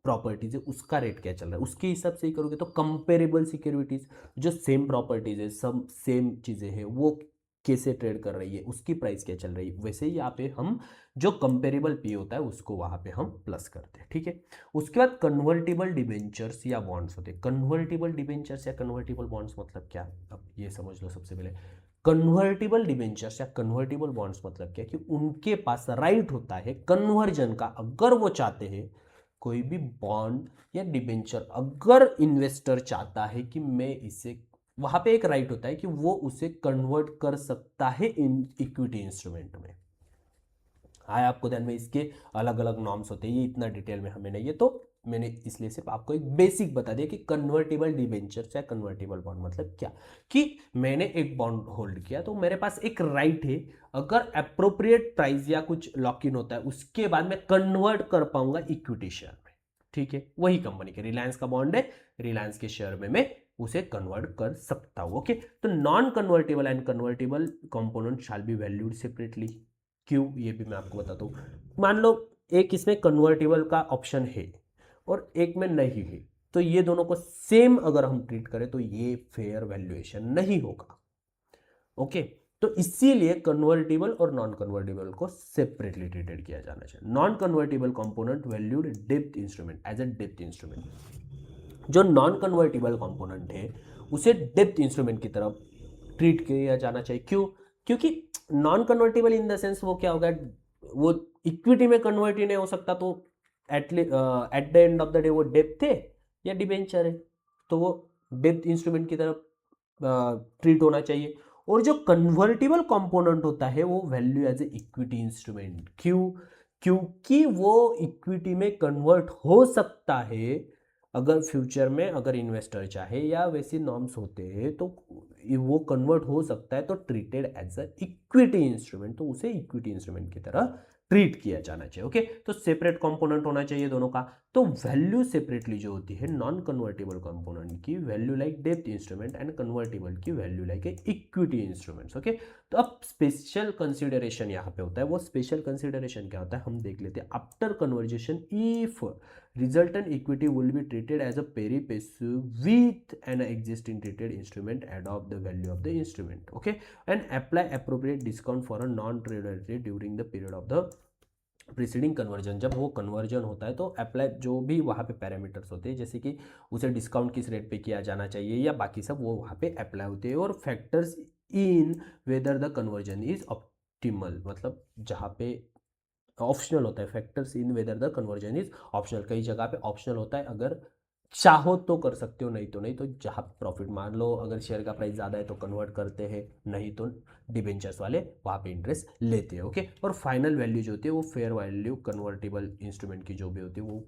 प्रॉपर्टीज है उसका रेट क्या चल रहा है उसके हिसाब से ही करोगे। तो कंपेरेबल सिक्योरिटीज जो सेम प्रॉपर्टीज है, सब सेम चीजें हैं, वो कैसे ट्रेड कर रही है, उसकी प्राइस क्या चल रही है, वैसे ही यहाँ पे हम जो कंपेरेबल पी होता है उसको वहां पे हम प्लस करते हैं, ठीक है। उसके बाद कन्वर्टिबल डिबेंचर्स या बॉन्ड्स होते हैं। कन्वर्टिबल डिबेंचर्स या कन्वर्टिबल बॉन्ड्स मतलब क्या? अब ये समझ लो सबसे पहले, कन्वर्टिबल डिबेंचर्स या कन्वर्टिबल बॉन्ड्स मतलब क्या, कि उनके पास राइट होता है कन्वर्जन का। अगर वो चाहते हैं कोई भी बॉन्ड या डिबेंचर, अगर इन्वेस्टर चाहता है कि मैं इसे, वहां पे एक राइट होता है कि वो उसे कन्वर्ट कर सकता है इन इक्विटी इंस्ट्रूमेंट में। आया आपको ध्यान में? इसके अलग अलग नॉर्म्स होते हैं, ये इतना डिटेल में हमें नहीं है, तो मैंने इसलिए सिर्फ आपको एक बेसिक बता दिया कि कन्वर्टेबल डिबेंचर्स या कन्वर्टेबल बॉन्ड मतलब क्या। कि मैंने एक बॉन्ड होल्ड किया तो मेरे पास एक राइट है, अगर अप्रोप्रिएट प्राइस या कुछ लॉक इन होता है उसके बाद मैं कन्वर्ट कर पाऊंगा इक्विटी शेयर में, ठीक है। वही कंपनी के रिलायंस का बॉन्ड है, रिलायंस के शेयर में मैं उसे कन्वर्ट कर सकता हूं, ओके। तो non convertible and convertible component shall be valued separately. क्यों, ये भी मैं आपको बताता हूँ। मान लो एक इसमें कन्वर्टेबल का ऑप्शन है और एक में नहीं है, तो ये दोनों को सेम अगर हम ट्रीट करें तो ये फेयर वैल्यूएशन नहीं होगा, ओके। तो इसीलिए कन्वर्टेबल और नॉन कन्वर्टेबल को सेपरेटली ट्रीटेड किया जाना चाहिए। Non convertible component valued depth instrument as a depth instrument. जो नॉन कन्वर्टेबल कंपोनेंट है उसे डेप्थ इंस्ट्रूमेंट की तरफ ट्रीट किया जाना चाहिए। क्यों? क्योंकि non convertible in the sense वो क्या होगा, वो इक्विटी में कन्वर्ट ही नहीं हो सकता, तो at the end of the day वो डेप्थ है या डिबेंचर है, तो वो डेप्थ इंस्ट्रूमेंट की तरफ ट्रीट होना चाहिए। और जो कन्वर्टेबल कंपोनेंट होता है वो value as a equity instrument. क्यों? क्योंकि वो इक्विटी में कन्वर्ट हो सकता है अगर फ्यूचर में, अगर इन्वेस्टर चाहे, या वैसे नॉर्म्स होते हैं तो वो कन्वर्ट हो सकता है, तो treated as a equity instrument, तो उसे इक्विटी इंस्ट्रूमेंट की तरह ट्रीट किया जाना चाहिए, ओके। तो सेपरेट कंपोनेंट होना चाहिए दोनों का। तो वैल्यू सेपरेटली जो होती है नॉन कन्वर्टेबल कंपोनेंट की वैल्यू लाइक डेप्थ इंस्ट्रूमेंट एंड कन्वर्टेबल की value like equity instruments, okay. तो अब स्पेशल कंसिडरेशन यहाँ पे होता है। वो स्पेशल कंसिडरेशन क्या होता है हम देख लेते हैं। After conversation if resultant equity will be treated as a pari passu with an existing treated instrument, adopt the value of the instrument, okay, and apply appropriate discount for a non-trader during the period of the preceding conversion. जब वो conversion होता है तो apply जो भी वहाँ पे parameters होते हैं, जैसे कि उसे डिस्काउंट किस रेट पे किया जाना चाहिए या बाकी सब, वो वहाँ पे अप्लाई होते हैं। और factors in whether the conversion is optimal, मतलब जहाँ पे ऑप्शनल होता है, factors in whether the conversion is optional, कई जगह पे ऑप्शनल होता है अगर चाहो तो कर सकते हो, नहीं तो नहीं। तो जहाँ प्रॉफिट, मान लो अगर शेयर का प्राइस ज़्यादा है तो कन्वर्ट करते हैं, नहीं तो डिबेंचर्स वाले वहाँ पे इंटरेस्ट लेते हैं। ओके, और फाइनल वैल्यू जो होती है वो फेयर वैल्यू कन्वर्टेबल इंस्ट्रूमेंट की जो भी होती है वो,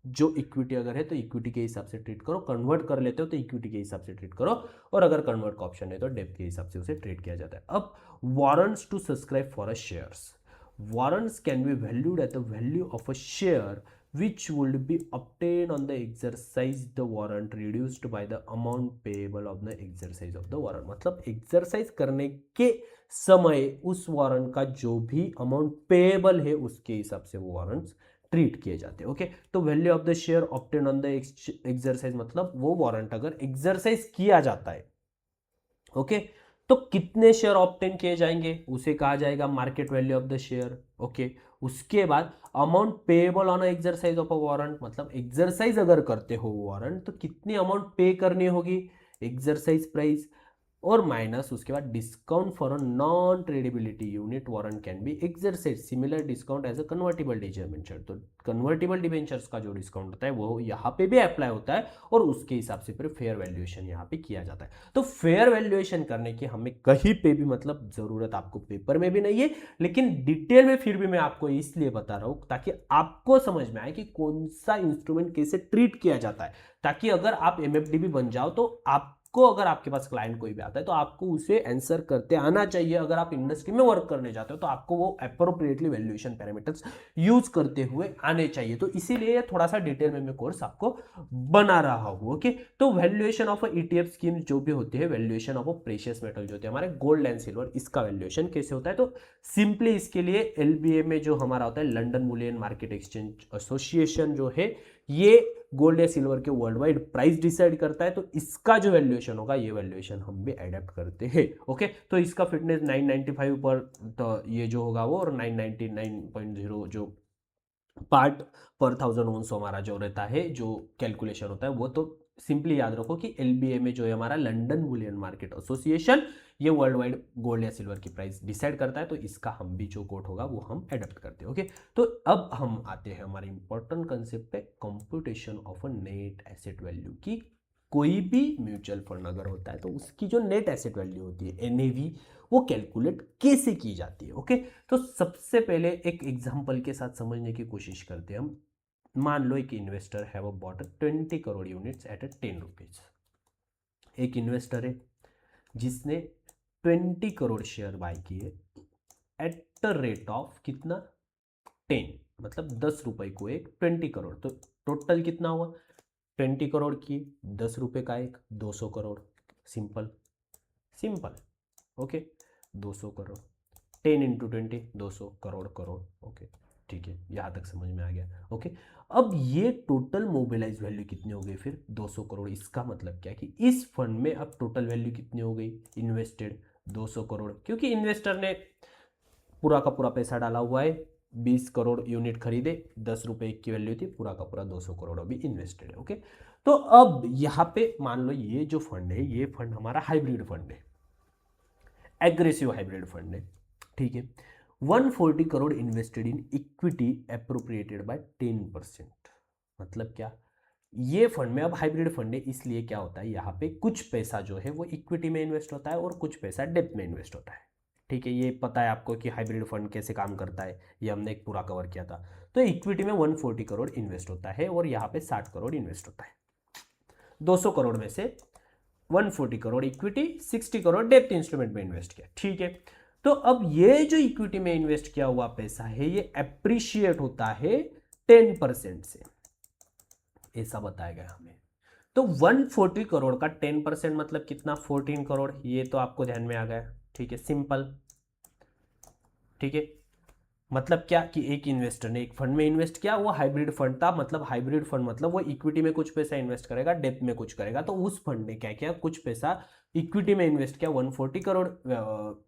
जो इक्विटी अगर है तो इक्विटी के हिसाब से ट्रीट करो, कन्वर्ट कर लेते हो तो इक्विटी के हिसाब से ट्रीट करो, और अगर कन्वर्ट का ऑप्शन है तो डेब्ट के हिसाब से उसे ट्रीट किया जाता है। अब warrants to subscribe for a shares, warrants can be valued at the value of a share which would be obtained on the exercise the warrant reduced by the amount payable of the exercise of the warrant। मतलब exercise करने के समय उस warrant का जो भी amount payable है उसके हिसाब से वो वारंट्स ट्रीट किए जाते हैं। ओके, तो value of the share obtain on the exercise, मतलब वो वारंट अगर एक्सरसाइज किया जाता है, ओके, तो कितने शेयर ऑब्टेन किए जाएंगे उसे कहा जाएगा market value of the share. Okay, उसके बाद amount payable on exercise of a warrant, मतलब एक्सरसाइज अगर करते हो वारंट तो कितनी अमाउंट पे करनी होगी, एक्सरसाइज प्राइस, और माइनस उसके बाद discount for a non tradability unit warrant can be exercise similar discount as a convertible debenture. तो कन्वर्टिबल डिबेंचर्स का जो डिस्काउंट होता है वो यहाँ पे भी अप्लाई होता है, और उसके हिसाब से फिर फेयर वैल्यूएशन यहाँ पे किया जाता है। तो फेयर वैल्यूएशन करने की हमें कहीं पे भी मतलब जरूरत आपको पेपर में भी नहीं है, लेकिन डिटेल में फिर भी मैं आपको इसलिए बता रहा हूँ ताकि आपको समझ में आए कि कौन सा इंस्ट्रूमेंट कैसे ट्रीट किया जाता है, ताकि अगर आप एमएफडीबी बन जाओ तो आप को, अगर आपके पास क्लाइंट कोई भी आता है तो आपको उसे आंसर करते आना चाहिए। अगर आप इंडस्ट्री में वर्क करने जाते हो तो आपको वो अप्रोप्रिएटली वैल्यूएशन पैरामीटर्स यूज करते हुए आने चाहिए। तो इसीलिए थोड़ा सा डिटेल में मैं कोर्स आपको बना रहा हूं। ओके, तो वैल्यूएशन ऑफ ईटीएफ स्कीम जो भी होती है, वैल्यूएशन ऑफ प्रेशियस मेटल जो होते हैं हमारे गोल्ड एंड सिल्वर, इसका वैल्यूएशन कैसे होता है, तो सिंपली इसके लिए एलबीए में जो हमारा होता है London Boolean market exchange association जो है, ये गोल्ड या सिल्वर के वर्ल्ड वाइड प्राइस डिसाइड करता है। तो इसका जो वैल्यूएशन होगा ये वैल्यूएशन हम भी एडेप्ट करते हैं। ओके, तो इसका फिटनेस 995 पर, तो ये जो होगा वो, और 999.0 जो पार्ट पर 1000 ओंस हमारा जो रहता है, जो कैलकुलेशन होता है वो, तो सिंपली याद रखो कि एलबीए में जो है हमारा लंदन बुलियन मार्केट एसोसिएशन, ये वर्ल्ड वाइड गोल्ड या सिल्वर की प्राइस डिसाइड करता है। तो इसका हम भी जो कोट होगा वो हम एडप्ट करते हैं। ओके, तो अब हम आते हैं हमारे इंपॉर्टेंट कंसेप्ट पे, computation of a net asset value की। कोई भी म्यूचुअल फंड अगर होता है तो उसकी जो नेट एसेट वैल्यू होती है एनएवी, वो कैलकुलेट कैसे की जाती है। ओके, तो सबसे पहले एक एग्जांपल के साथ समझने की कोशिश करते हैं हम। मान लो एक investor have bought 20 crore units at 10 rupees. एक इन्वेस्टर है जिसने 20 करोड़ शेयर बाय किए एट द रेट ऑफ कितना, 10, मतलब 10 रुपए को एक 20 करोड़, तो टोटल कितना हुआ, 20 करोड़ की 10 रुपए का एक 200 crore. Simple simple. Okay, 200 crore 10 into 20, 200 crore crore. Okay, ठीक है, यहाँ तक समझ में आ गया। ओके, अब ये टोटल मोबिलाइज वैल्यू कितनी हो गई फिर, 200 करोड़। इसका मतलब क्या कि इस फंड में अब टोटल वैल्यू कितनी हो गई इन्वेस्टेड, 200 करोड़, क्योंकि इन्वेस्टर ने पूरा का पूरा पैसा डाला हुआ है, 20 करोड़ यूनिट खरीदे, 10 रुपए की वैल्यू थी, पूरा का पूरा 200 करोड़ अभी इन्वेस्टेड है। ओके, तो अब यहाँ पे मान लो ये जो फंड है, ये फंड हमारा हाइब्रिड फंड है, एग्रेसिव हाइब्रिड फंड है। ठीक है, 140 crore invested in equity appropriated by 10%। मतलब क्या, ये फंड में, अब हाइब्रिड फंड है इसलिए क्या होता है, यहाँ पे कुछ पैसा जो है वो इक्विटी में इन्वेस्ट होता है और कुछ पैसा डेब्ट में इन्वेस्ट होता है। ठीक है, ये पता है आपको कि हाइब्रिड फंड कैसे काम करता है, ये हमने एक पूरा कवर किया था। तो इक्विटी में 140 करोड़ इन्वेस्ट होता है और यहाँ पे 60 करोड़ इन्वेस्ट होता है। 200 करोड़ में से 140 करोड़ इक्विटी, 60 करोड़ डेब्ट इंस्ट्रूमेंट में इन्वेस्ट किया। ठीक है, तो अब ये जो इक्विटी में इन्वेस्ट किया हुआ पैसा है ये अप्रिशिएट होता है 10% से, ऐसा बताया गया हमें। तो 140 करोड़ का 10% मतलब कितना, 14 करोड़। ये तो आपको ध्यान में आ गया। ठीक है, सिंपल। ठीक है, मतलब क्या कि एक इन्वेस्टर ने एक फंड में इन्वेस्ट किया, वो हाइब्रिड फंड था, मतलब हाइब्रिड फंड मतलब वो इक्विटी में कुछ पैसा इन्वेस्ट करेगा, डेब्ट में कुछ करेगा। तो उस फंड ने क्या किया, कुछ पैसा इक्विटी में इन्वेस्ट किया, 140 करोड़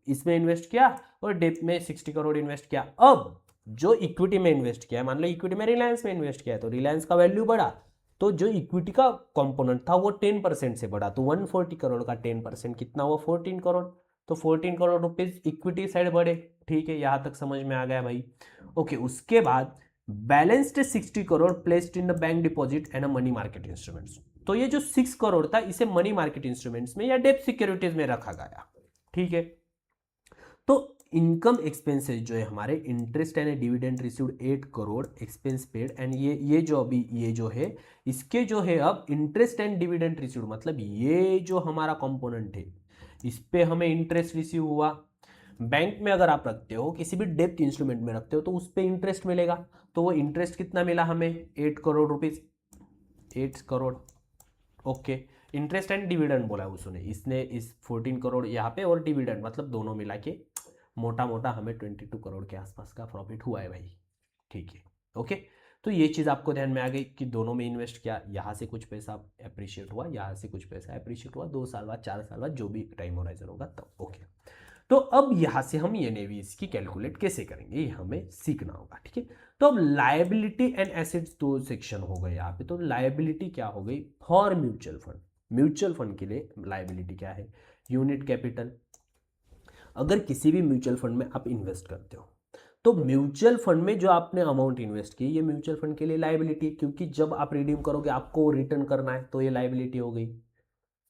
इसमें इन्वेस्ट किया, और डेब्ट में 60 करोड़ इन्वेस्ट किया। अब जो इक्विटी में इन्वेस्ट किया, मान लो इक्विटी में रिलायंस में इन्वेस्ट किया है, तो रिलायंस का वैल्यू बढ़ा, तो जो इक्विटी का कंपोनेंट था वो 10% से बढ़ा, तो 140 करोड़ का 10% कितना हुआ, 14 करोड़। तो 14 करोड़ रुपीज इक्विटी साइड बढ़े। ठीक है, यहां तक समझ में आ गया भाई। ओके, उसके बाद balanced 60 crore placed in the bank deposit and money market instruments. तो ये जो 6 करोड़ था इसे मनी मार्केट इंस्ट्रूमेंट्स में या डेब्ट सिक्योरिटीज में रखा गया। ठीक है, तो इनकम एक्सपेंसेस जो है हमारे, interest and dividend received 8 crore, expense paid, and ये जो अभी ये जो है इसके जो है अब इंटरेस्ट एंड डिविडेंड रिसीव्ड, मतलब ये जो हमारा कंपोनेंट है इस पे हमें इंटरेस्ट रिसीव हुआ। बैंक में अगर आप रखते हो, किसी भी डेब्ट इंस्ट्रूमेंट में रखते हो तो उस पे इंटरेस्ट मिलेगा। तो वो इंटरेस्ट कितना मिला हमें, 8 crore rupees, 8 crore. Okay, interest and dividend बोला उसने, इसने इस 14 करोड़ यहाँ पे और डिविडेंड, मतलब दोनों मिला के मोटा मोटा हमें 22 करोड़ के आसपास का प्रॉफिट हुआ है भाई। ठीक है, ओके। तो ये चीज़ आपको ध्यान में आ गई कि दोनों में इन्वेस्ट किया, यहाँ से कुछ पैसा अप्रिशिएट हुआ, यहाँ से कुछ पैसा अप्रिशिएट हुआ, 2 साल बाद 4 साल बाद जो भी टाइम होराइजन होगा तब। ओके, तो अब यहाँ से हम एनएवी इसकी कैलकुलेट कैसे करेंगे ये हमें सीखना होगा। ठीक है, तो अब लायबिलिटी एंड एसेट्स दो सेक्शन हो गए यहाँ पे। तो लायबिलिटी क्या हो गई for mutual fund, mutual fund के लिए लायबिलिटी क्या है, यूनिट कैपिटल। अगर किसी भी म्यूचुअल फंड में आप इन्वेस्ट करते हो तो म्यूचुअल फंड में जो आपने अमाउंट इन्वेस्ट की ये म्यूचुअल फंड के लिए लायबिलिटी है, क्योंकि जब आप रिडीम करोगे आपको रिटर्न करना है, तो ये लायबिलिटी हो गई।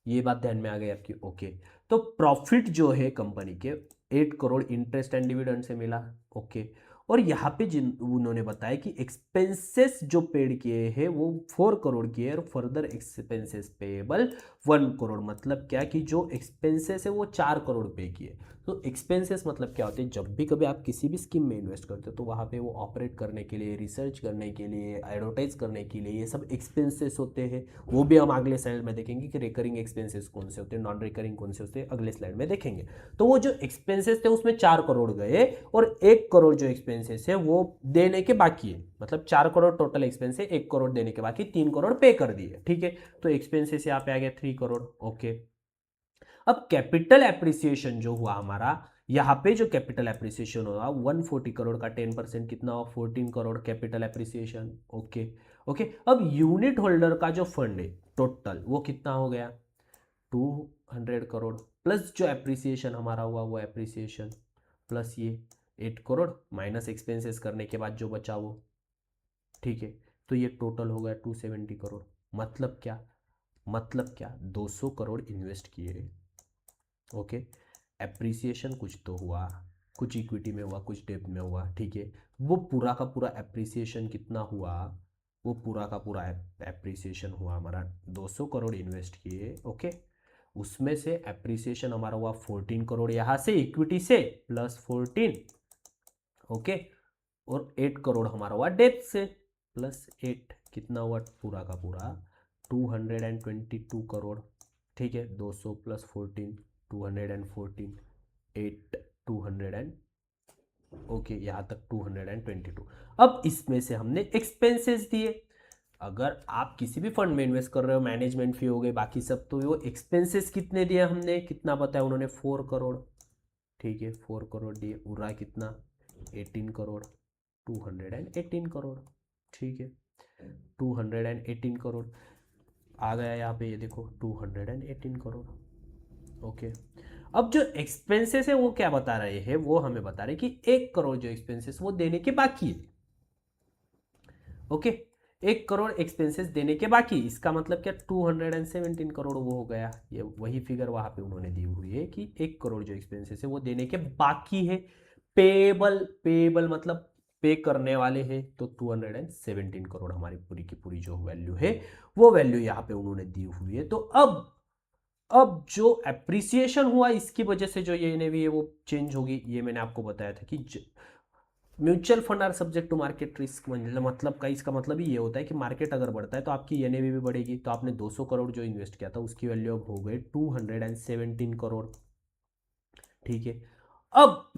ये बात ध्यान में आ गई आपकी। ओके, तो प्रॉफिट जो है कंपनी के 8 करोड़ इंटरेस्ट एंड डिविडेंड से मिला। ओके, और यहाँ पे जिन उन्होंने बताया कि एक्सपेंसेस जो पेड किए हैं वो 4 करोड़ किए और फर्दर एक्सपेंसेस पेएबल 1 करोड़। मतलब क्या कि जो एक्सपेंसेस है वो 4 करोड़ पे किए। तो एक्सपेंसेस मतलब क्या होते हैं, जब भी कभी आप किसी भी स्कीम में इन्वेस्ट करते हो तो वहाँ पे वो ऑपरेट करने के लिए, रिसर्च करने के लिए, एडवर्टाइज करने के लिए, ये सब एक्सपेंसेस होते हैं। वो भी हम अगले स्लाइड में देखेंगे कि रिकरिंग एक्सपेंसेस कौन से होते हैं, नॉन रिकरिंग कौन से होते हैं, अगले स्लाइड में देखेंगे। तो वो जो एक्सपेंसेस थे उसमें 4 करोड़ गए और 1 करोड़ जो एक्सपेंसेस है वो देने के बाकी है। मतलब 4 करोड़ टोटल एक्सपेंस है, 1 करोड़ देने के बाकी, 3 करोड़ पे कर दिए। ठीक है, तो एक्सपेंसेस यहाँ पे आ गया 3 करोड़। ओके, अब कैपिटल एप्रिसिएशन जो हुआ हमारा, यहाँ पे जो कैपिटल एप्रिसिएशन हुआ 140 करोड़ का 10% कितना हुआ, 14 crore capital appreciation. Okay okay, अब यूनिट होल्डर का जो फंड है टोटल वो कितना हो गया, 200 करोड़, प्लस जो एप्रिसिएशन हमारा हुआ वो एप्रिसिएशन, प्लस ये 8 करोड़ माइनस एक्सपेंसेस करने के बाद जो बचा वो। ठीक है, तो ये टोटल हो गया 270 करोड़। मतलब क्या, मतलब क्या 200 करोड़ इन्वेस्ट किए। ओके, एप्रिसिएशन कुछ तो हुआ, कुछ इक्विटी में हुआ, कुछ डेब्ट में हुआ। ठीक है, वो पूरा का पूरा एप्रिसिएशन कितना हुआ, वो पूरा का पूरा एप्रिसिएशन हुआ हमारा 200 करोड़ इन्वेस्ट किए। ओके, उसमें से एप्रिसिएशन हमारा हुआ 14 करोड़ यहाँ से इक्विटी से, प्लस 14। ओके, और 8 करोड़ हमारा हुआ डेब्ट से, प्लस 8, कितना हुआ पूरा का पूरा 222 करोड़। ठीक है, 200 प्लस 14 214, 8 200 एंड ओके यहाँ तक 222। अब इसमें से हमने एक्सपेंसेस दिए। अगर आप किसी भी फंड में इन्वेस्ट कर रहे हो, मैनेजमेंट फी हो गई बाकी सब, तो वो एक्सपेंसेस कितने दिए हमने, कितना बताया उन्होंने, 4 करोड़। ठीक है, 4 करोड़ दिए, उड़ा कितना 18 करोड़, 218 करोड़। ठीक है, 218 करोड़ आ गया यहाँ पे, ये देखो 218 करोड़। ओके, अब जो एक्सपेंसेस है वो क्या बता रहे हैं, वो हमें बता रहे हैं कि 1 करोड़ जो एक्सपेंसेस वो देने के बाकी है। ओके, 1 करोड़ एक्सपेंसेस देने के बाकी, इसका मतलब क्या 217 करोड़ वो हो गया। ये वही फिगर वहां पे उन्होंने दी हुई है कि 1 करोड़ जो एक्सपेंसेस है वो देने के बाकी है। पेबल, पेबल मतलब पे करने वाले हैं, तो 217 करोड़ हमारी पूरी की पूरी जो वैल्यू है वो वैल्यू यहाँ पे उन्होंने दी हुई है। तो अब जो एप्रिसिएशन हुआ इसकी वजह से जो ये एनएवी है वो चेंज होगी। ये मैंने आपको बताया था कि mutual fund are subject to market risk, मतलब का इसका मतलब ही ये होता है कि मार्केट अगर बढ़ता है तो आपकी एनएवी भी बढ़ेगी। तो आपने 200 करोड़ जो इन्वेस्ट किया था उसकी वैल्यू अब हो गई 217 करोड़। ठीक है, अब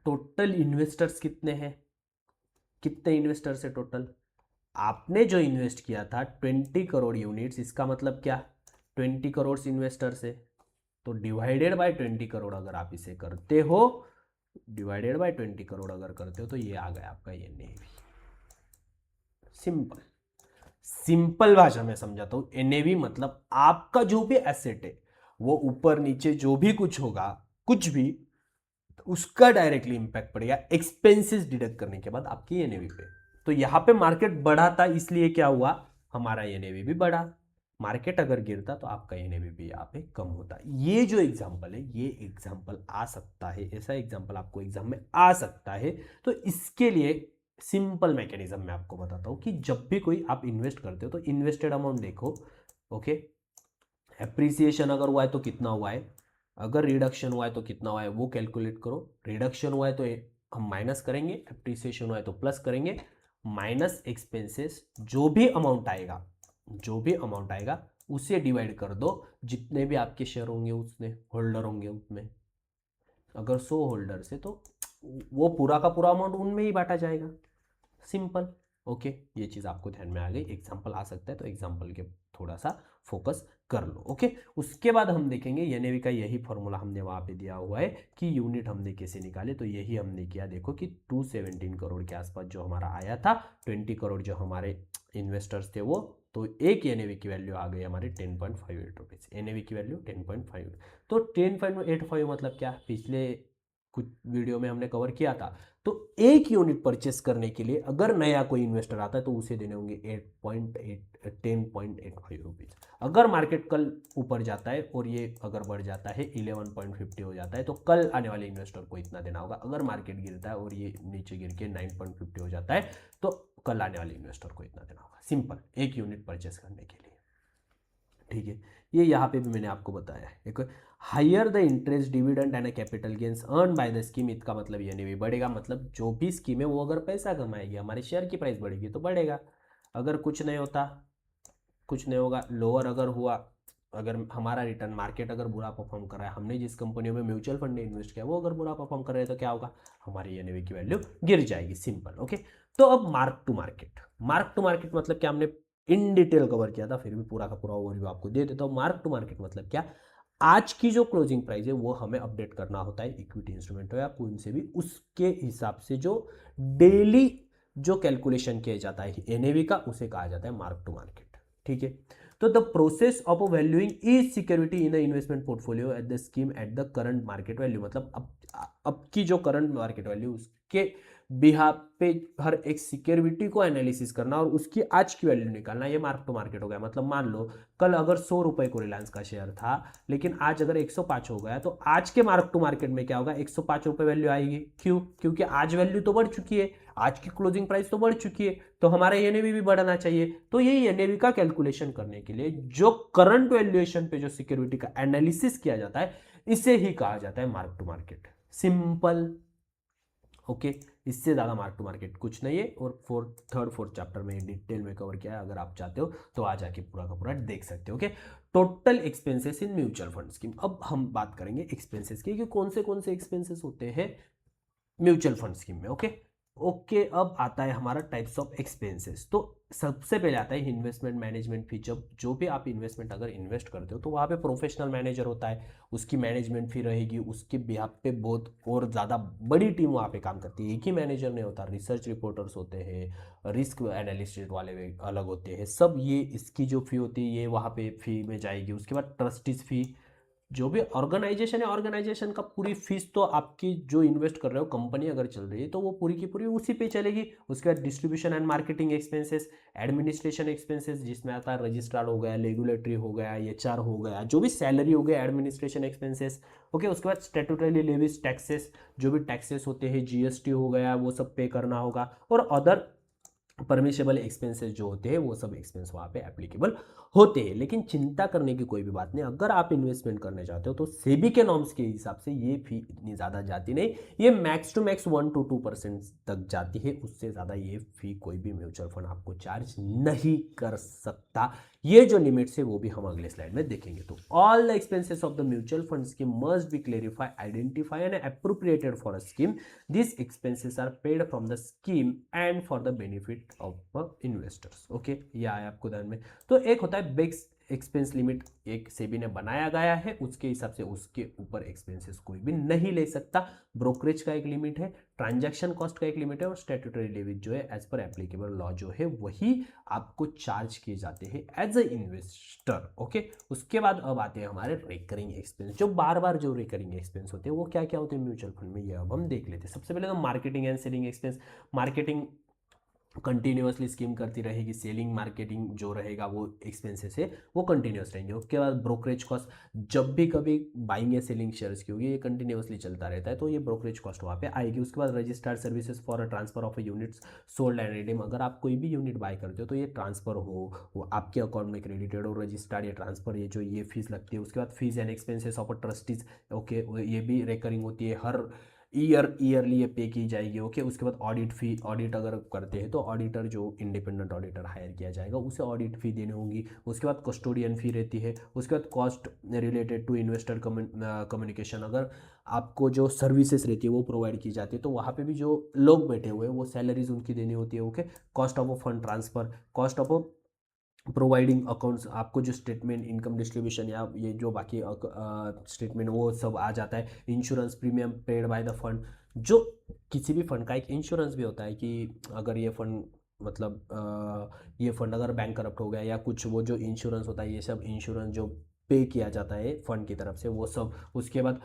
टोटल इन्वेस्टर्स कितने हैं, कितने इन्वेस्टर्स है टोटल, आपने जो इन्वेस्ट किया था 20 करोड़ यूनिट्स, इसका मतलब क्या 20 करोड़ इन्वेस्टर्स है। तो डिवाइडेड बाय 20 करोड़ अगर आप इसे करते हो, डिवाइडेड बाय 20 करोड़ अगर करते हो तो ये आ गया आपका ये एनएवी। सिंपल, सिंपल भाषा में समझाता हूं, एनएवी मतलब आपका जो भी एसेट है वो ऊपर नीचे जो भी कुछ होगा, कुछ भी, उसका डायरेक्टली इंपैक्ट पड़ेगा एक्सपेंसेस डिडक्ट करने के बाद आपकी एनएवी पे। तो यहाँ पे मार्केट बढ़ा था, इसलिए क्या हुआ, हमारा एनएवी भी बढ़ा। मार्केट अगर गिरता तो आपका एनएवी भी यहाँ पे कम होता। ये जो एग्जांपल है, ये एग्जांपल आ सकता है, ऐसा एग्जांपल आपको एग्जाम में आ सकता है। तो इसके लिए सिंपल मैकेनिज्म मैं आपको बताता हूँ कि जब भी कोई आप इन्वेस्ट करते हो तो इन्वेस्टेड अमाउंट देखो, ओके। एप्रिसिएशन अगर हुआ है तो कितना हुआ है, अगर रिडक्शन हुआ है तो कितना हुआ है, वो कैलकुलेट करो। रिडक्शन हुआ है तो हम माइनस करेंगे, एप्रिसिएशन हुआ है तो प्लस करेंगे, माइनस एक्सपेंसेस, जो भी अमाउंट आएगा, जो भी अमाउंट आएगा उसे डिवाइड कर दो जितने भी आपके शेयर होंगे, उसमें होल्डर होंगे, उसमें अगर 100 होल्डर्स है तो वो पूरा का पूरा अमाउंट उनमें ही बांटा जाएगा, सिंपल। ओके, ये चीज़ आपको ध्यान में आ गई। एग्जाम्पल आ सकता है तो एग्जाम्पल के थोड़ा सा फोकस कर लो, ओके। उसके बाद हम देखेंगे एनएवी का यही फॉर्मूला हमने वहाँ पे दिया हुआ है कि यूनिट हमने कैसे निकाले, तो यही हमने किया। देखो कि 217 करोड़ के आसपास जो हमारा आया था, 20 करोड़ जो हमारे इन्वेस्टर्स थे वो, तो एक एनएवी की वैल्यू आ गई हमारी 10.58 रुपीज़, एनएवी की वैल्यू 10.5। तो 10.85 मतलब क्या, पिछले कुछ वीडियो में हमने कवर किया था। तो एक यूनिट परचेस करने के लिए अगर नया कोई इन्वेस्टर आता है तो उसे देने होंगे 10.85 रुपीज़। अगर मार्केट कल ऊपर जाता है और ये अगर बढ़ जाता है 11.50 हो जाता है तो कल आने वाले इन्वेस्टर को इतना देना होगा। अगर मार्केट गिरता है और ये नीचे गिर के 9.50 हो जाता है तो कल आने वाले इन्वेस्टर को इतना देना होगा, सिंपल, एक यूनिट परचेस करने के लिए, ठीक है। ये यहाँ पे भी मैंने आपको बताया है। एक higher the interest dividend and capital gains earn by the scheme, इसका मतलब ये नहीं बढ़ेगा, मतलब जो भी स्कीम है वो अगर पैसा कमाएगी, हमारे शेयर की प्राइस बढ़ेगी तो बढ़ेगा। अगर कुछ नहीं होता, कुछ नहीं होगा, लोअर अगर हुआ, अगर हमारा रिटर्न, मार्केट अगर बुरा परफॉर्म कर रहा है, हमने जिस कंपनियों में म्यूचुअल फंड में इन्वेस्ट किया वो अगर बुरा परफॉर्म कर रहे हैं तो क्या होगा, हमारी एनएवी की वैल्यू गिर जाएगी, सिंपल, ओके। तो अब mark to market, mark to market मतलब क्या, हमने इन डिटेल कवर किया था, फिर भी पूरा का पूरा ओवरव्यू आपको दे देता हूँ। मार्क टू मार्केट मतलब क्या, आज की जो क्लोजिंग प्राइस है वो हमें अपडेट करना होता है, इक्विटी इंस्ट्रूमेंट हो या कोई से भी, उसके हिसाब से जो डेली जो कैलकुलेशन किया जाता है एनएवी का, उसे कहा जाता है मार्क टू मार्केट, ठीक है। तो the process of valuing each security in the investment portfolio at the scheme at the current market value, मतलब अब की जो करंट मार्केट वैल्यू उसके बिहाफ पे हर एक सिक्योरिटी को एनालिसिस करना और उसकी आज की वैल्यू निकालना, ये मार्क टू मार्केट हो गया। मतलब मान लो कल अगर 100 रुपए को रिलायंस का शेयर था, लेकिन आज अगर 105 हो गया, तो आज के मार्क टू मार्केट में क्या होगा, 105 रुपए वैल्यू आएगी। क्यों, क्योंकि आज वैल्यू तो बढ़ चुकी है, आज की क्लोजिंग प्राइस तो बढ़ चुकी है, तो हमारा एनएवी भी बढ़ना चाहिए। तो ये एनएवी का कैलकुलेशन करने के लिए जो करंट वैल्यूएशन पे जो सिक्योरिटी का एनालिसिस किया जाता है, इसे ही कहा जाता है mark to market, simple, okay. इससे ज्यादा मार्क टू मार्केट कुछ नहीं है। और थर्ड फोर्थ चैप्टर में डिटेल में कवर किया है, अगर आप चाहते हो तो आ जाके पूरा का पूरा देख सकते हो, okay. Total expenses in mutual fund scheme, अब हम बात करेंगे एक्सपेंसेस की कि कौन से एक्सपेंसेस होते हैं म्यूचुअल फंड स्कीम में, ओके। ओके, अब आता है हमारा टाइप्स ऑफ एक्सपेंसेस। तो सबसे पहले आता है इन्वेस्टमेंट मैनेजमेंट फी। जब जो भी आप इन्वेस्टमेंट अगर इन्वेस्ट करते हो तो वहाँ पे प्रोफेशनल मैनेजर होता है, उसकी मैनेजमेंट फी रहेगी, उसके बिहाफ पे बहुत और ज़्यादा बड़ी टीम वहाँ पे काम करती है, एक ही मैनेजर नहीं होता, रिसर्च रिपोर्टर्स होते हैं, रिस्क एनालिस्ट वाले अलग होते हैं, सब ये इसकी जो फी होती है ये वहाँ पे फी में जाएगी। उसके बाद ट्रस्टीज फी, जो भी ऑर्गेनाइजेशन है, ऑर्गेनाइजेशन का पूरी फीस तो आपकी जो इन्वेस्ट कर रहे हो, कंपनी अगर चल रही है तो वो पूरी की पूरी उसी पे चलेगी। उसके बाद distribution and marketing expenses, administration expenses जिसमें आता है रजिस्ट्रार हो गया, रेगुलेटरी हो गया, एचआर हो गया, जो भी सैलरी हो गया, एडमिनिस्ट्रेशन एक्सपेंसेस, ओके। उसके बाद स्टैट्यूटरी लेवीज टैक्सेस, जो भी टैक्सेस होते हैं, जीएसटी हो गया, वो सब पे करना होगा। और अदर परमिशेबल एक्सपेंसेस जो होते हैं वो सब एक्सपेंस वहाँ पे एप्लीकेबल होते हैं। लेकिन चिंता करने की कोई भी बात नहीं, अगर आप इन्वेस्टमेंट करने चाहते हो तो सेबी के नॉर्म्स के हिसाब से ये फी इतनी ज़्यादा जाती नहीं, ये मैक्स टू मैक्स 1 to 2% तक जाती है, उससे ज़्यादा ये फी कोई भी म्यूचुअल फंड आपको चार्ज नहीं कर सकता। ये जो लिमिट्स है वो भी हम अगले स्लाइड में देखेंगे। तो all the expenses of the mutual fund scheme must be clarify, identify and appropriated for a scheme. These expenses are paid from the scheme and for the benefit of the investors, okay। यह आया आपको ध्यान में। तो एक होता है base expense limit, एक सेबी ने बनाया गया है, उसके हिसाब से उसके ऊपर एक्सपेंसेस कोई भी नहीं ले सकता। ब्रोकरेज का एक लिमिट है, ट्रांजैक्शन कॉस्ट का एक लिमिट है, और स्टैट्यूटरी लिमिट जो है एज पर एप्लीकेबल लॉ जो है वही आपको चार्ज किए जाते हैं एज अ इन्वेस्टर, ओके। उसके बाद अब आते हैं हमारे रिकरिंग एक्सपेंस, जो बार बार जो रिकरिंग एक्सपेंस होते हैं वो क्या क्या होते हैं म्यूचुअल फंड में, ये अब हम देख लेते हैं। सबसे पहले तो marketing and selling expense. Marketing continuously scheme करती रहेगी, सेलिंग मार्केटिंग जो रहेगा वो एक्सपेंसेस है वो कंटिन्यूस रहेंगे। उसके बाद ब्रोकरेज कॉस्ट, जब भी कभी बाइंग या सेलिंग शेयर्स की होगी ये कंटिन्यूसली चलता रहता है, तो ये ब्रोकरेज कॉस्ट वहाँ पे आएगी। उसके बाद registered services for a transfer of units sold and redeem, अगर आप कोई भी यूनिट बाय करते हो तो ये ट्रांसफर हो, वो आपके अकाउंट में क्रेडिटेड हो, रजिस्टर्ड या ट्रांसफर, ये जो ये फीस लगती है। उसके बाद fees and expenses of a trustees, okay, ये भी रिकरिंग होती है, हर ईयरली ये पे की जाएगी। ओके, उसके बाद ऑडिट फी, ऑडिट अगर करते हैं तो ऑडिटर जो इंडिपेंडेंट ऑडिटर हायर किया जाएगा उसे ऑडिट फी देनी होगी। उसके बाद कस्टोडियन फी रहती है। उसके बाद cost related to investor communication, अगर आपको जो सर्विसेज रहती है वो प्रोवाइड की जाती है तो वहाँ पे भी जो लोग बैठे हुए हैं वो सैलरीज उनकी देनी होती है। Okay, cost of a fund transfer, cost of a providing accounts, आपको जो स्टेटमेंट इनकम डिस्ट्रीब्यूशन या ये जो बाकी स्टेटमेंट वो सब आ जाता है। Insurance premium paid by the fund, जो किसी भी फंड का एक इंश्योरेंस भी होता है कि अगर ये फंड मतलब ये फंड अगर बैंक करप्ट हो गया या कुछ, वो जो इंश्योरेंस होता है ये सब इंश्योरेंस जो पे किया जाता है फंड की तरफ से वो सब। उसके बाद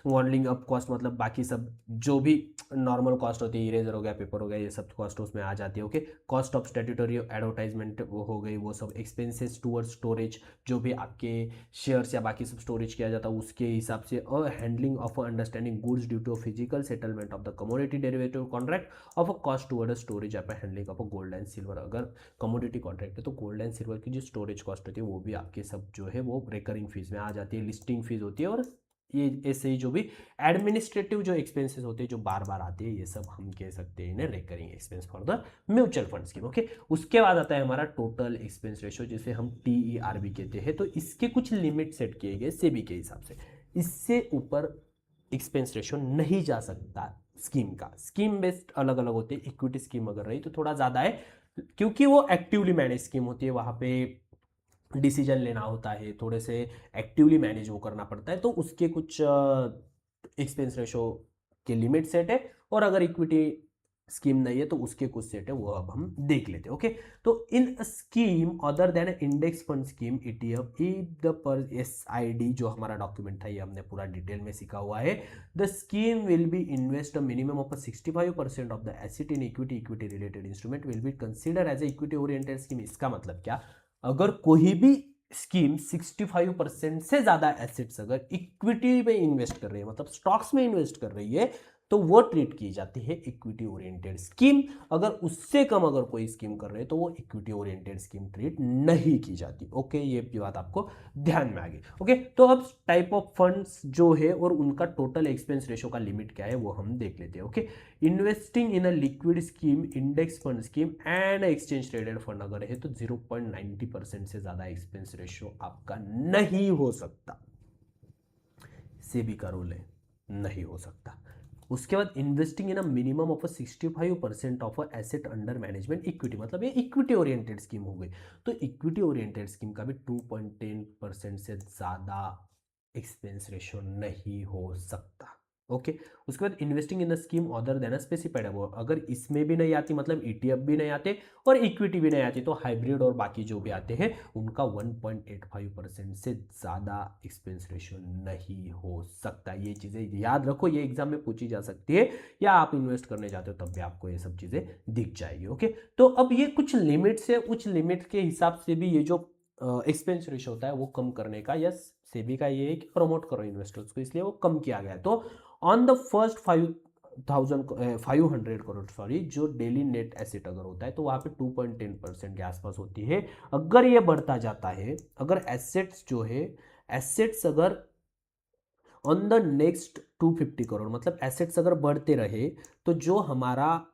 मॉडलिंग अप कॉस्ट, मतलब बाकी सब जो भी नॉर्मल कॉस्ट होती है, इरेजर हो गया, पेपर हो गया, ये सब कॉस्ट उसमें आ जाती है। Okay, cost of statutory advertisement वो हो गई, वो सब एक्सपेंसेस टूवर्ड्स स्टोरेज, जो भी आपके शेयर्स या बाकी सब स्टोरेज किया जाता है उसके हिसाब से। और handling of understanding goods due to physical settlement of the commodity derivative contract of a cost toward storage या handling of a gold and silver, अगर कमोडिटी कॉन्ट्रैक्ट है तो गोल्ड एंड सिल्वर की जो स्टोरेज कॉस्ट होती है वो भी आपके सब जो है वो रिकरिंग फीस में आ जाती है। लिस्टिंग फीस होती है, और ये ऐसे ही जो भी एडमिनिस्ट्रेटिव जो एक्सपेंसेस होते हैं जो बार बार आते हैं, ये सब हम कह सकते हैं इन्हें recurring expense for the mutual fund scheme. Okay, उसके बाद आता है हमारा टोटल एक्सपेंस रेशियो, जिसे हम TER भी कहते हैं। तो इसके कुछ लिमिट सेट किए गए सेबी के हिसाब से, इससे ऊपर एक्सपेंस रेशियो नहीं जा सकता स्कीम का। स्कीम बेस्ड अलग अलग होते हैं, इक्विटी स्कीम अगर रही तो थोड़ा ज़्यादा है, क्योंकि वो एक्टिवली मैनेज स्कीम होती है, वहाँ पे डिसीजन लेना होता है, थोड़े से एक्टिवली मैनेज वो करना पड़ता है, तो उसके कुछ एक्सपेंस रेशो के लिमिट सेट है। और अगर इक्विटी स्कीम नहीं है तो उसके कुछ सेट है, वो अब हम देख लेते हैं। ओके, तो in scheme other than index fund scheme ETF, if the पर SID जो हमारा डॉक्यूमेंट था ये हमने पूरा डिटेल में सीखा हुआ है। The scheme will be invest a minimum of 65% of the asset in equity related instrument will be consider as a equity oriented scheme. इसका मतलब क्या, अगर कोई भी स्कीम 65% से ज्यादा एसेट्स अगर इक्विटी में इन्वेस्ट कर रही है, मतलब स्टॉक्स में इन्वेस्ट कर रही है, तो वो ट्रीट की जाती है इक्विटी ओरिएंटेड स्कीम। अगर उससे कम अगर कोई स्कीम कर रहे हैं तो वो इक्विटी ओरिएंटेड स्कीम ट्रीट नहीं की जाती। ओके, ये बात आपको ध्यान में आ गई। ओके, तो अब टाइप ऑफ फंड्स जो है और उनका टोटल एक्सपेंस रेशो का लिमिट क्या है वो हम देख लेते हैं। Okay, investing in a liquid scheme, index fund scheme and exchange traded fund अगर है तो 0.90% से ज्यादा एक्सपेंस रेशियो आपका नहीं हो सकता। सेबी का रूल है, नहीं हो सकता। उसके बाद investing in a minimum of 65% of asset under management equity, मतलब ये इक्विटी ओरिएंटेड स्कीम हो गई। तो इक्विटी ओरिएंटेड स्कीम का भी 2.10% से ज्यादा एक्सपेंस रेशियो नहीं हो सकता। ओके, उसके बाद investing in the scheme other then specified above, अगर इसमें भी नहीं आती मतलब ETF भी नहीं आते और इक्विटी भी नहीं आती, तो हाइब्रिड और बाकी जो भी आते हैं उनका 1.85% से ज़्यादा एक्सपेंस रेशियो नहीं हो सकता। ये चीज़ें याद रखो, ये एग्जाम में पूछी जा सकती है, या आप इन्वेस्ट करने जाते हो तब भी आपको ये सब चीज़ें दिख जाएगी। ओके, तो अब ये कुछ लिमिट्स है, उच्च लिमिट के हिसाब से भी ये जो एक्सपेंस रेशियो होता है वो कम करने का, या सेबी का ये है कि प्रमोट करो इन्वेस्टर्स को, इसलिए वो कम किया गया है। तो on the first 500 crore sorry, जो डेली नेट एसेट अगर होता है तो वहां पे 2.10% के आसपास होती है। अगर ये बढ़ता जाता है, अगर एसेट्स जो है, एसेट्स अगर ऑन द नेक्स्ट 250 करोड़, मतलब एसेट्स अगर बढ़ते रहे तो जो हमारा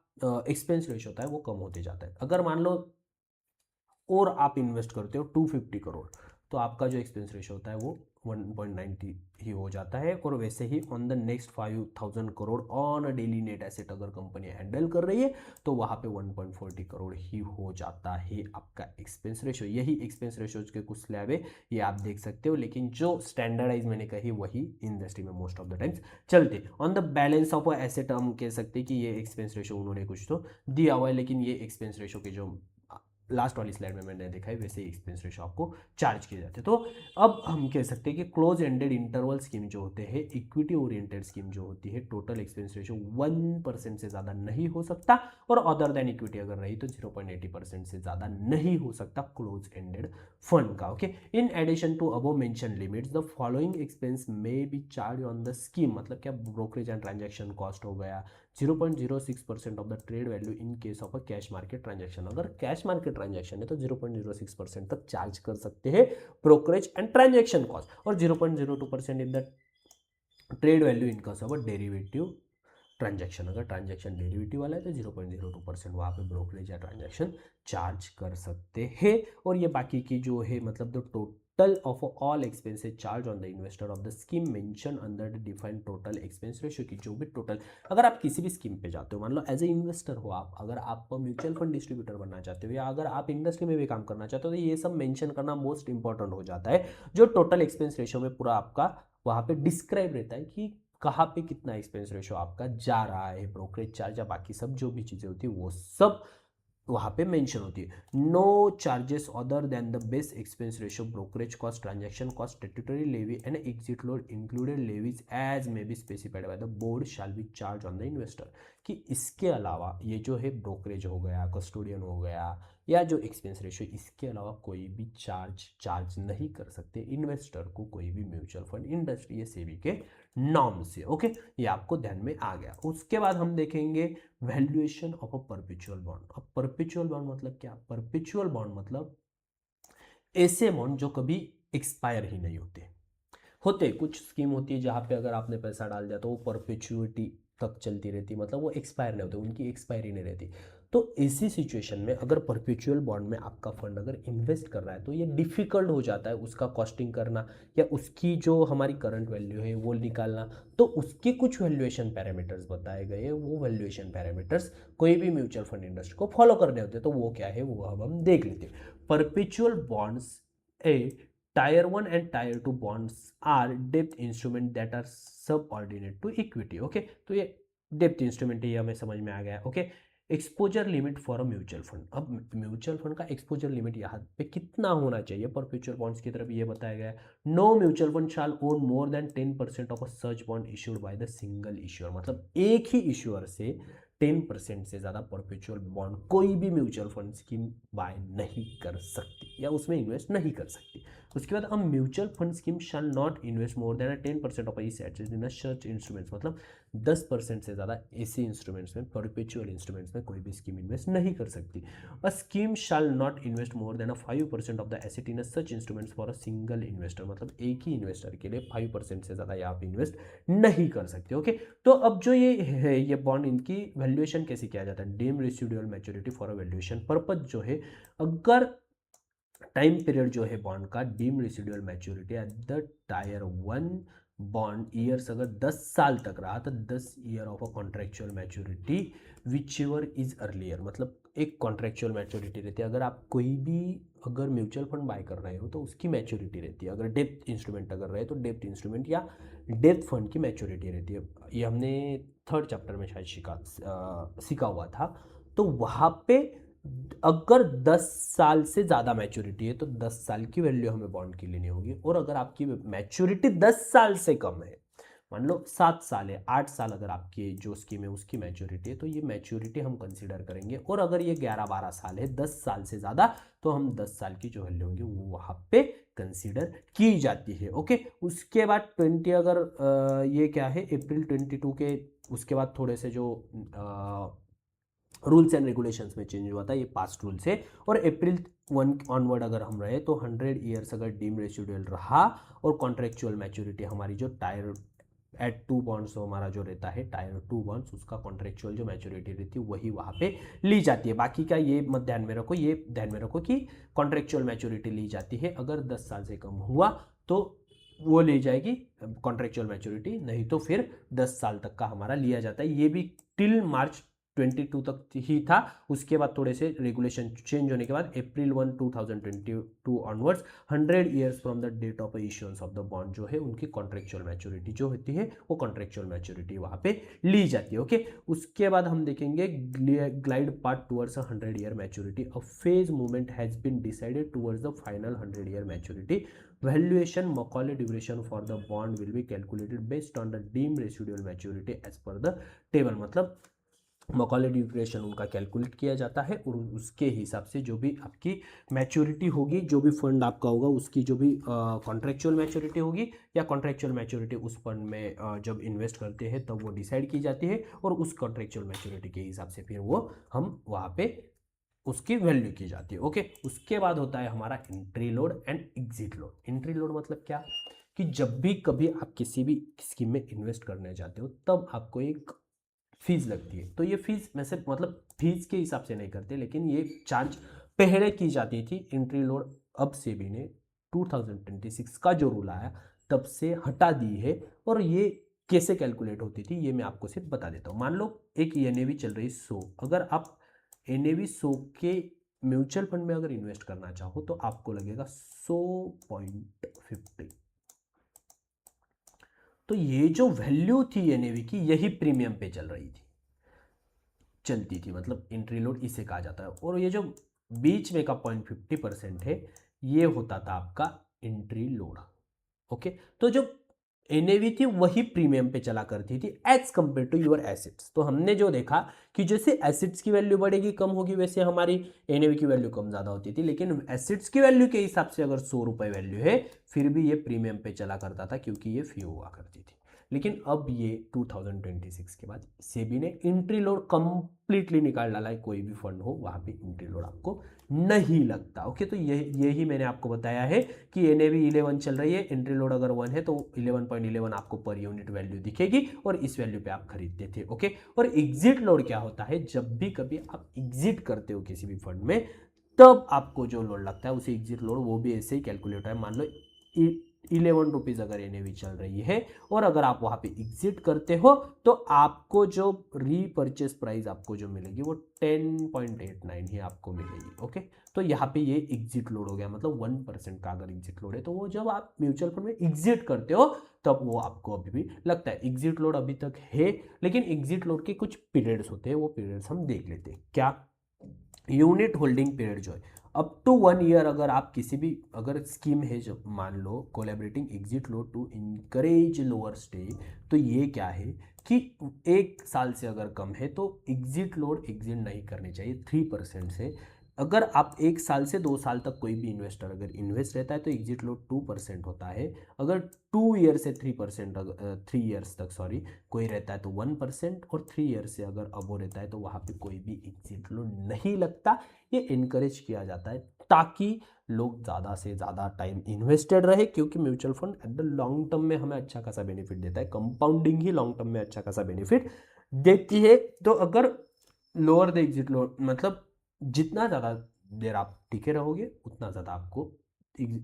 एक्सपेंस रेशियो होता है वो कम होते जाता है। अगर मान लो और आप इन्वेस्ट करते हो 250 करोड़, तो आपका जो एक्सपेंस रेशियो होता है वो 1.90 ही हो जाता है। और वैसे ही on the next 5000 crore on a daily net asset अगर कंपनी हैंडल कर रही है तो वहाँ पे 1.40 करोड़ ही हो जाता है आपका एक्सपेंस रेशियो। यही एक्सपेंस रेशियो के कुछ स्लैब है, ये आप देख सकते हो, लेकिन जो स्टैंडर्डाइज मैंने कही वही इंडस्ट्री में मोस्ट ऑफ द टाइम्स चलते। On the balance of asset हम कह सकते हैं कि ये एक्सपेंस रेशियो उन्होंने कुछ तो दिया हुआ है, लेकिन ये एक्सपेंस रेशियो के जो लास्ट वाली स्लाइड में मैंने देखा है वैसे ही एक्सपेंस रेशियो आपको चार्ज किए जाते हैं। तो अब हम कह सकते हैं कि क्लोज एंडेड इंटरवल स्कीम जो होते हैं, इक्विटी ओरिएंटेड स्कीम जो होती है, टोटल एक्सपेंस रेशियो 1% से ज़्यादा नहीं हो सकता, और अदर देन इक्विटी अगर रही तो 0.80% से ज़्यादा नहीं हो सकता क्लोज एंडेड फंड का। Okay, in addition to above mention limits the following expense may be charge on the scheme, मतलब क्या, ब्रोकरेज एंड ट्रांजैक्शन कॉस्ट हो गया, 0.06% of the trade value in case of a cash market transaction. अगर cash market transaction है तो 0.06% तक charge कर सकते हैं ब्रोकरेज एंड ट्रांजैक्शन कॉस्ट, और 0.02% in the trade value in case of a derivative transaction. अगर ट्रांजैक्शन डेरिवेटिव वाला है तो 0.02% वहाँ पे ब्रोकरेज या ट्रांजैक्शन चार्ज कर सकते हैं। और ये बाकी की जो है मतलब the total of all expenses charge on the investor of the scheme mention under the defined total expense ratio की जो भी टोटल, अगर आप किसी भी स्कीम पे जाते हो, मान लो एज ए इन्वेस्टर हो आप, अगर आप म्यूचुअल फंड डिस्ट्रीब्यूटर बनना चाहते हो या अगर आप इंडस्ट्री में भी काम करना चाहते हो, तो ये सब मेंशन करना मोस्ट इंपॉर्टेंट हो जाता है, जो टोटल एक्सपेंस रेशियो में पूरा आपका वहाँ पे डिस्क्राइब रहता है कि कहाँ पे कितना एक्सपेंस रेशियो आपका जा रहा है, ब्रोकरेज चार्ज या बाकी सब जो भी चीज़ें होती है वो सब वहाँ पे मेंशन होती है। No charges other than the base expense ratio, brokerage cost, transaction cost, statutory levy and exit load included levies as may be specified by the board shall be charge on the investor. कि इसके अलावा ये जो है brokerage हो गया, custodian हो गया, या जो एक्सपेंस रेशियो, इसके अलावा कोई भी चार्ज नहीं कर सकते इन्वेस्टर को कोई भी म्यूचुअल फंड इंडस्ट्री या सेबी के नॉर्म से। ओके, ये आपको ध्यान में आ गया। उसके बाद हम देखेंगे valuation of a perpetual bond. अब परपेचुअल बॉन्ड मतलब क्या? परपेचुअल बॉन्ड मतलब ऐसे बॉन्ड जो कभी एक्सपायर ही नहीं होते कुछ स्कीम होती है जहाँ पे अगर आपने पैसा डाल दिया तो वो परपेचुइटी तक चलती रहती, मतलब वो एक्सपायर नहीं होते, उनकी एक्सपायरी नहीं रहती। तो ऐसी सिचुएशन में अगर परपेचुअल बॉन्ड में आपका फंड अगर इन्वेस्ट कर रहा है तो ये डिफिकल्ट हो जाता है उसका कॉस्टिंग करना या उसकी जो हमारी करंट वैल्यू है वो निकालना। तो उसके कुछ वैल्यूएशन पैरामीटर्स बताए गए हैं, वो वैल्यूएशन पैरामीटर्स कोई भी म्यूचुअल फंड इंडस्ट्री को फॉलो करने होते हैं। तो वो क्या है वो अब हम देख लेते हैं। Perpetual bonds A Tier 1 and Tier 2 bonds are debt instrument that are subordinate to equity. Okay, तो ये डेप्थ इंस्ट्रूमेंट है, ये हमें समझ में आ गया। Okay, exposure limit for a mutual fund. अब म्यूचुअल फंड का एक्सपोजर लिमिट यहाँ पे कितना होना चाहिए परपेचुअल बॉन्ड्स की तरफ ये बताया गया है। No mutual fund shall own more than 10% of a such bond issued by the single issuer. मतलब एक ही इश्यूअर से 10% से ज़्यादा परपेचुअल बॉन्ड कोई भी म्यूचुअल फंड स्कीम बाय नहीं कर सकती या उसमें इन्वेस्ट नहीं कर सकती। उसके बाद हम mutual fund scheme shall not invest more than 10% of assets in such instruments. मतलब 10% से ज़्यादा ऐसे इंस्ट्रूमेंट्स में, परपेचुअल इंस्ट्रूमेंट्स में कोई भी स्कीम इन्वेस्ट नहीं कर सकती। A scheme shall not invest more than 5% of the asset in such instruments for a single investor. मतलब एक ही इन्वेस्टर के लिए 5% से ज़्यादा आप इन्वेस्ट नहीं कर सकते। ओके, तो अब जो ये है ये बॉन्ड, इनकी वैल्यूएशन कैसे किया जाता है? Deem residual maturity for a valuation purpose जो है, अगर टाइम पीरियड जो है बॉन्ड का deem residual maturity at the tier 1 bond years अगर 10 साल तक रहा तो 10 year of a contractual maturity whichever is earlier. मतलब एक कॉन्ट्रेक्चुअल मैच्योरिटी रहती है। अगर आप कोई भी अगर म्यूचुअल फंड बाय कर रहे हो तो उसकी मैच्योरिटी रहती है। अगर डेप्थ इंस्ट्रूमेंट अगर रहे तो डेप्थ इंस्ट्रूमेंट या डेप्थ फंड की मैच्योरिटी रहती है। ये हमने थर्ड चैप्टर में शायद सीखा हुआ था। तो वहाँ पे अगर 10 साल से ज़्यादा मैच्योरिटी है तो 10 साल की वैल्यू हमें बॉन्ड की लेनी होगी। और अगर आपकी मैच्योरिटी 10 साल से कम है, मान लो 7 साल है, 8 साल अगर आपकी जो स्कीम है उसकी मैच्योरिटी है, तो ये मैच्योरिटी हम कंसीडर करेंगे। और अगर ये 11-12 साल है, 10 साल से ज़्यादा, तो हम 10 साल की जो वैल्यू होंगी वो वहाँ पे कंसीडर की जाती है। ओके, उसके बाद 20 अगर ये क्या है अप्रैल 22 के उसके बाद थोड़े से जो रूल्स एंड रेगुलेशंस में चेंज हुआ था, ये पास्ट रूल से। और अप्रैल 1 ऑनवर्ड अगर हम रहे तो 100 ईयर्स अगर डीम रेसिडुअल रहा और कॉन्ट्रेक्चुअल मैच्योरिटी हमारी जो टायर एट 2 बॉन्ड्स हमारा जो रहता है टायर 2 बॉन्ड्स, उसका कॉन्ट्रेक्चुअल जो मैच्योरिटी रहती है वही वहाँ पे ली जाती है। बाकी का ये मत ध्यान में रखो, ये ध्यान में रखो कि कॉन्ट्रेक्चुअल मैच्योरिटी ली जाती है। अगर 10 साल से कम हुआ तो वो ले जाएगी कॉन्ट्रेक्चुअल मैच्योरिटी, नहीं तो फिर 10 साल तक का हमारा लिया जाता है। ये भी टिल मार्च 22 तक ही था। उसके बाद थोड़े से रेगुलेशन चेंज होने के बाद April 1 2022 onwards 100 years from the date of issuance of the bond जो है उनकी कॉन्ट्रेक्चुअल मैच्योरिटी जो होती है वो कॉन्ट्रेक्चुअल मैच्योरिटी वहाँ पे ली जाती है। ओके, उसके बाद हम देखेंगे glide path towards 100 year maturity. A phase movement has been decided towards the final 100 year maturity. Valuation Macaulay duration for the bond will be calculated based on the deem residual maturity as per the table. मतलब Macaulay duration उनका calculate किया जाता है और उसके हिसाब से जो भी आपकी मैच्योरिटी होगी, जो भी फंड आपका होगा उसकी जो भी कॉन्ट्रेक्चुअल मैच्योरिटी होगी या कॉन्ट्रेक्चुअल मैच्योरिटी उस फंड में जब इन्वेस्ट करते हैं तब वो डिसाइड की जाती है और उस कॉन्ट्रेक्चुअल मैच्योरिटी के हिसाब से फिर वो हम वहाँ पे उसकी वैल्यू की जाती है। ओके, उसके बाद होता है हमारा entry load and exit load. Entry load मतलब क्या कि जब भी कभी आप किसी भी स्कीम में इन्वेस्ट करने जाते हो तब आपको एक फीस लगती है। तो ये फीस में से मतलब फीस के हिसाब से नहीं करते, लेकिन ये चार्ज पहले की जाती थी एंट्री लोड। अब सेबी ने 2026 का जो रूल आया तब से हटा दी है। और ये कैसे कैलकुलेट होती थी ये मैं आपको सिर्फ बता देता हूँ। मान लो एक एनएवी चल रही 100, अगर आप एनएवी 100 के म्यूचुअल फंड में अगर इन्वेस्ट करना चाहो तो आपको लगेगा 100.50। तो ये जो वैल्यू थी एनएवी की यही प्रीमियम पे चलती थी, मतलब एंट्री लोड इसे कहा जाता है। और ये जो बीच में का 0.50% है ये होता था आपका एंट्री लोड। ओके, तो जो एनएवी थी वही प्रीमियम पे चला करती थी as compare to your assets. तो हमने जो देखा कि जैसे एसेट्स की वैल्यू बढ़ेगी कम होगी वैसे हमारी एनएवी की वैल्यू कम ज्यादा होती थी, लेकिन एसेट्स की वैल्यू के हिसाब से अगर 100 रुपए वैल्यू है फिर भी ये प्रीमियम पे चला करता था क्योंकि ये फी हुआ करती थी। लेकिन अब ये 2026 के बाद सेबी ने एंट्री लोड कंप्लीटली निकाल डाला है। कोई भी फंड हो वहां पे एंट्री लोड आपको नहीं लगता। ओके, तो यही मैंने आपको बताया है कि एनएवी 11 चल रही है, एंट्री लोड अगर 1 है तो 11.11 आपको पर यूनिट वैल्यू दिखेगी और इस वैल्यू पे आप खरीदते थे। ओके, और एग्जिट लोड क्या होता है, जब भी कभी आप एग्जिट करते हो किसी भी फंड में तब आपको जो लोड लगता है उसे एग्जिट लोड, वो भी ऐसे ही कैलकुलेट है। मान लो 11 रुपीज़ अगर एनएवी चल रही है और अगर आप वहां पे एग्जिट करते हो तो आपको जो रीपर्चेस प्राइस आपको जो मिलेगी वो 10.89 ही आपको मिलेगी। ओके, तो यहाँ पे ये एग्जिट लोड हो गया, मतलब 1% का अगर एग्जिट लोड है तो वो जब आप म्यूचुअल फंड में एग्जिट करते हो तब वो आपको अभी भी लगता है। एग्जिट लोड अभी तक है, लेकिन एग्जिट लोड के कुछ पीरियड्स होते हैं, वो पीरियड्स हम देख लेते हैं। क्या? यूनिट होल्डिंग पीरियड जो है अप टू 1 ईयर। अगर आप किसी भी अगर स्कीम है जो मान लो collaborating exit load to encourage lower stage, तो ये क्या है कि 1 साल से अगर कम है तो एग्जिट लोड एग्जिट नहीं करनी चाहिए 3% से। अगर आप 1 साल से 2 साल तक कोई भी इन्वेस्टर अगर इन्वेस्ट रहता है तो एग्जिट लोड 2% होता है। अगर 2 ईयर से 3%, 3 ईयर्स तक सॉरी कोई रहता है तो 1%, और 3 ईयर से अगर अबो रहता है तो वहाँ पे कोई भी एग्जिट लोड नहीं लगता। ये इनकरेज किया जाता है ताकि लोग ज़्यादा से ज़्यादा टाइम इन्वेस्टेड रहे, क्योंकि mutual fund at the long term में हमें अच्छा खासा बेनिफिट देता है। कंपाउंडिंग ही लॉन्ग टर्म में अच्छा खासा बेनिफिट देती है। तो अगर लोअर द एग्जिट लोड मतलब जितना ज़्यादा देर आप टिके रहोगे उतना ज़्यादा आपको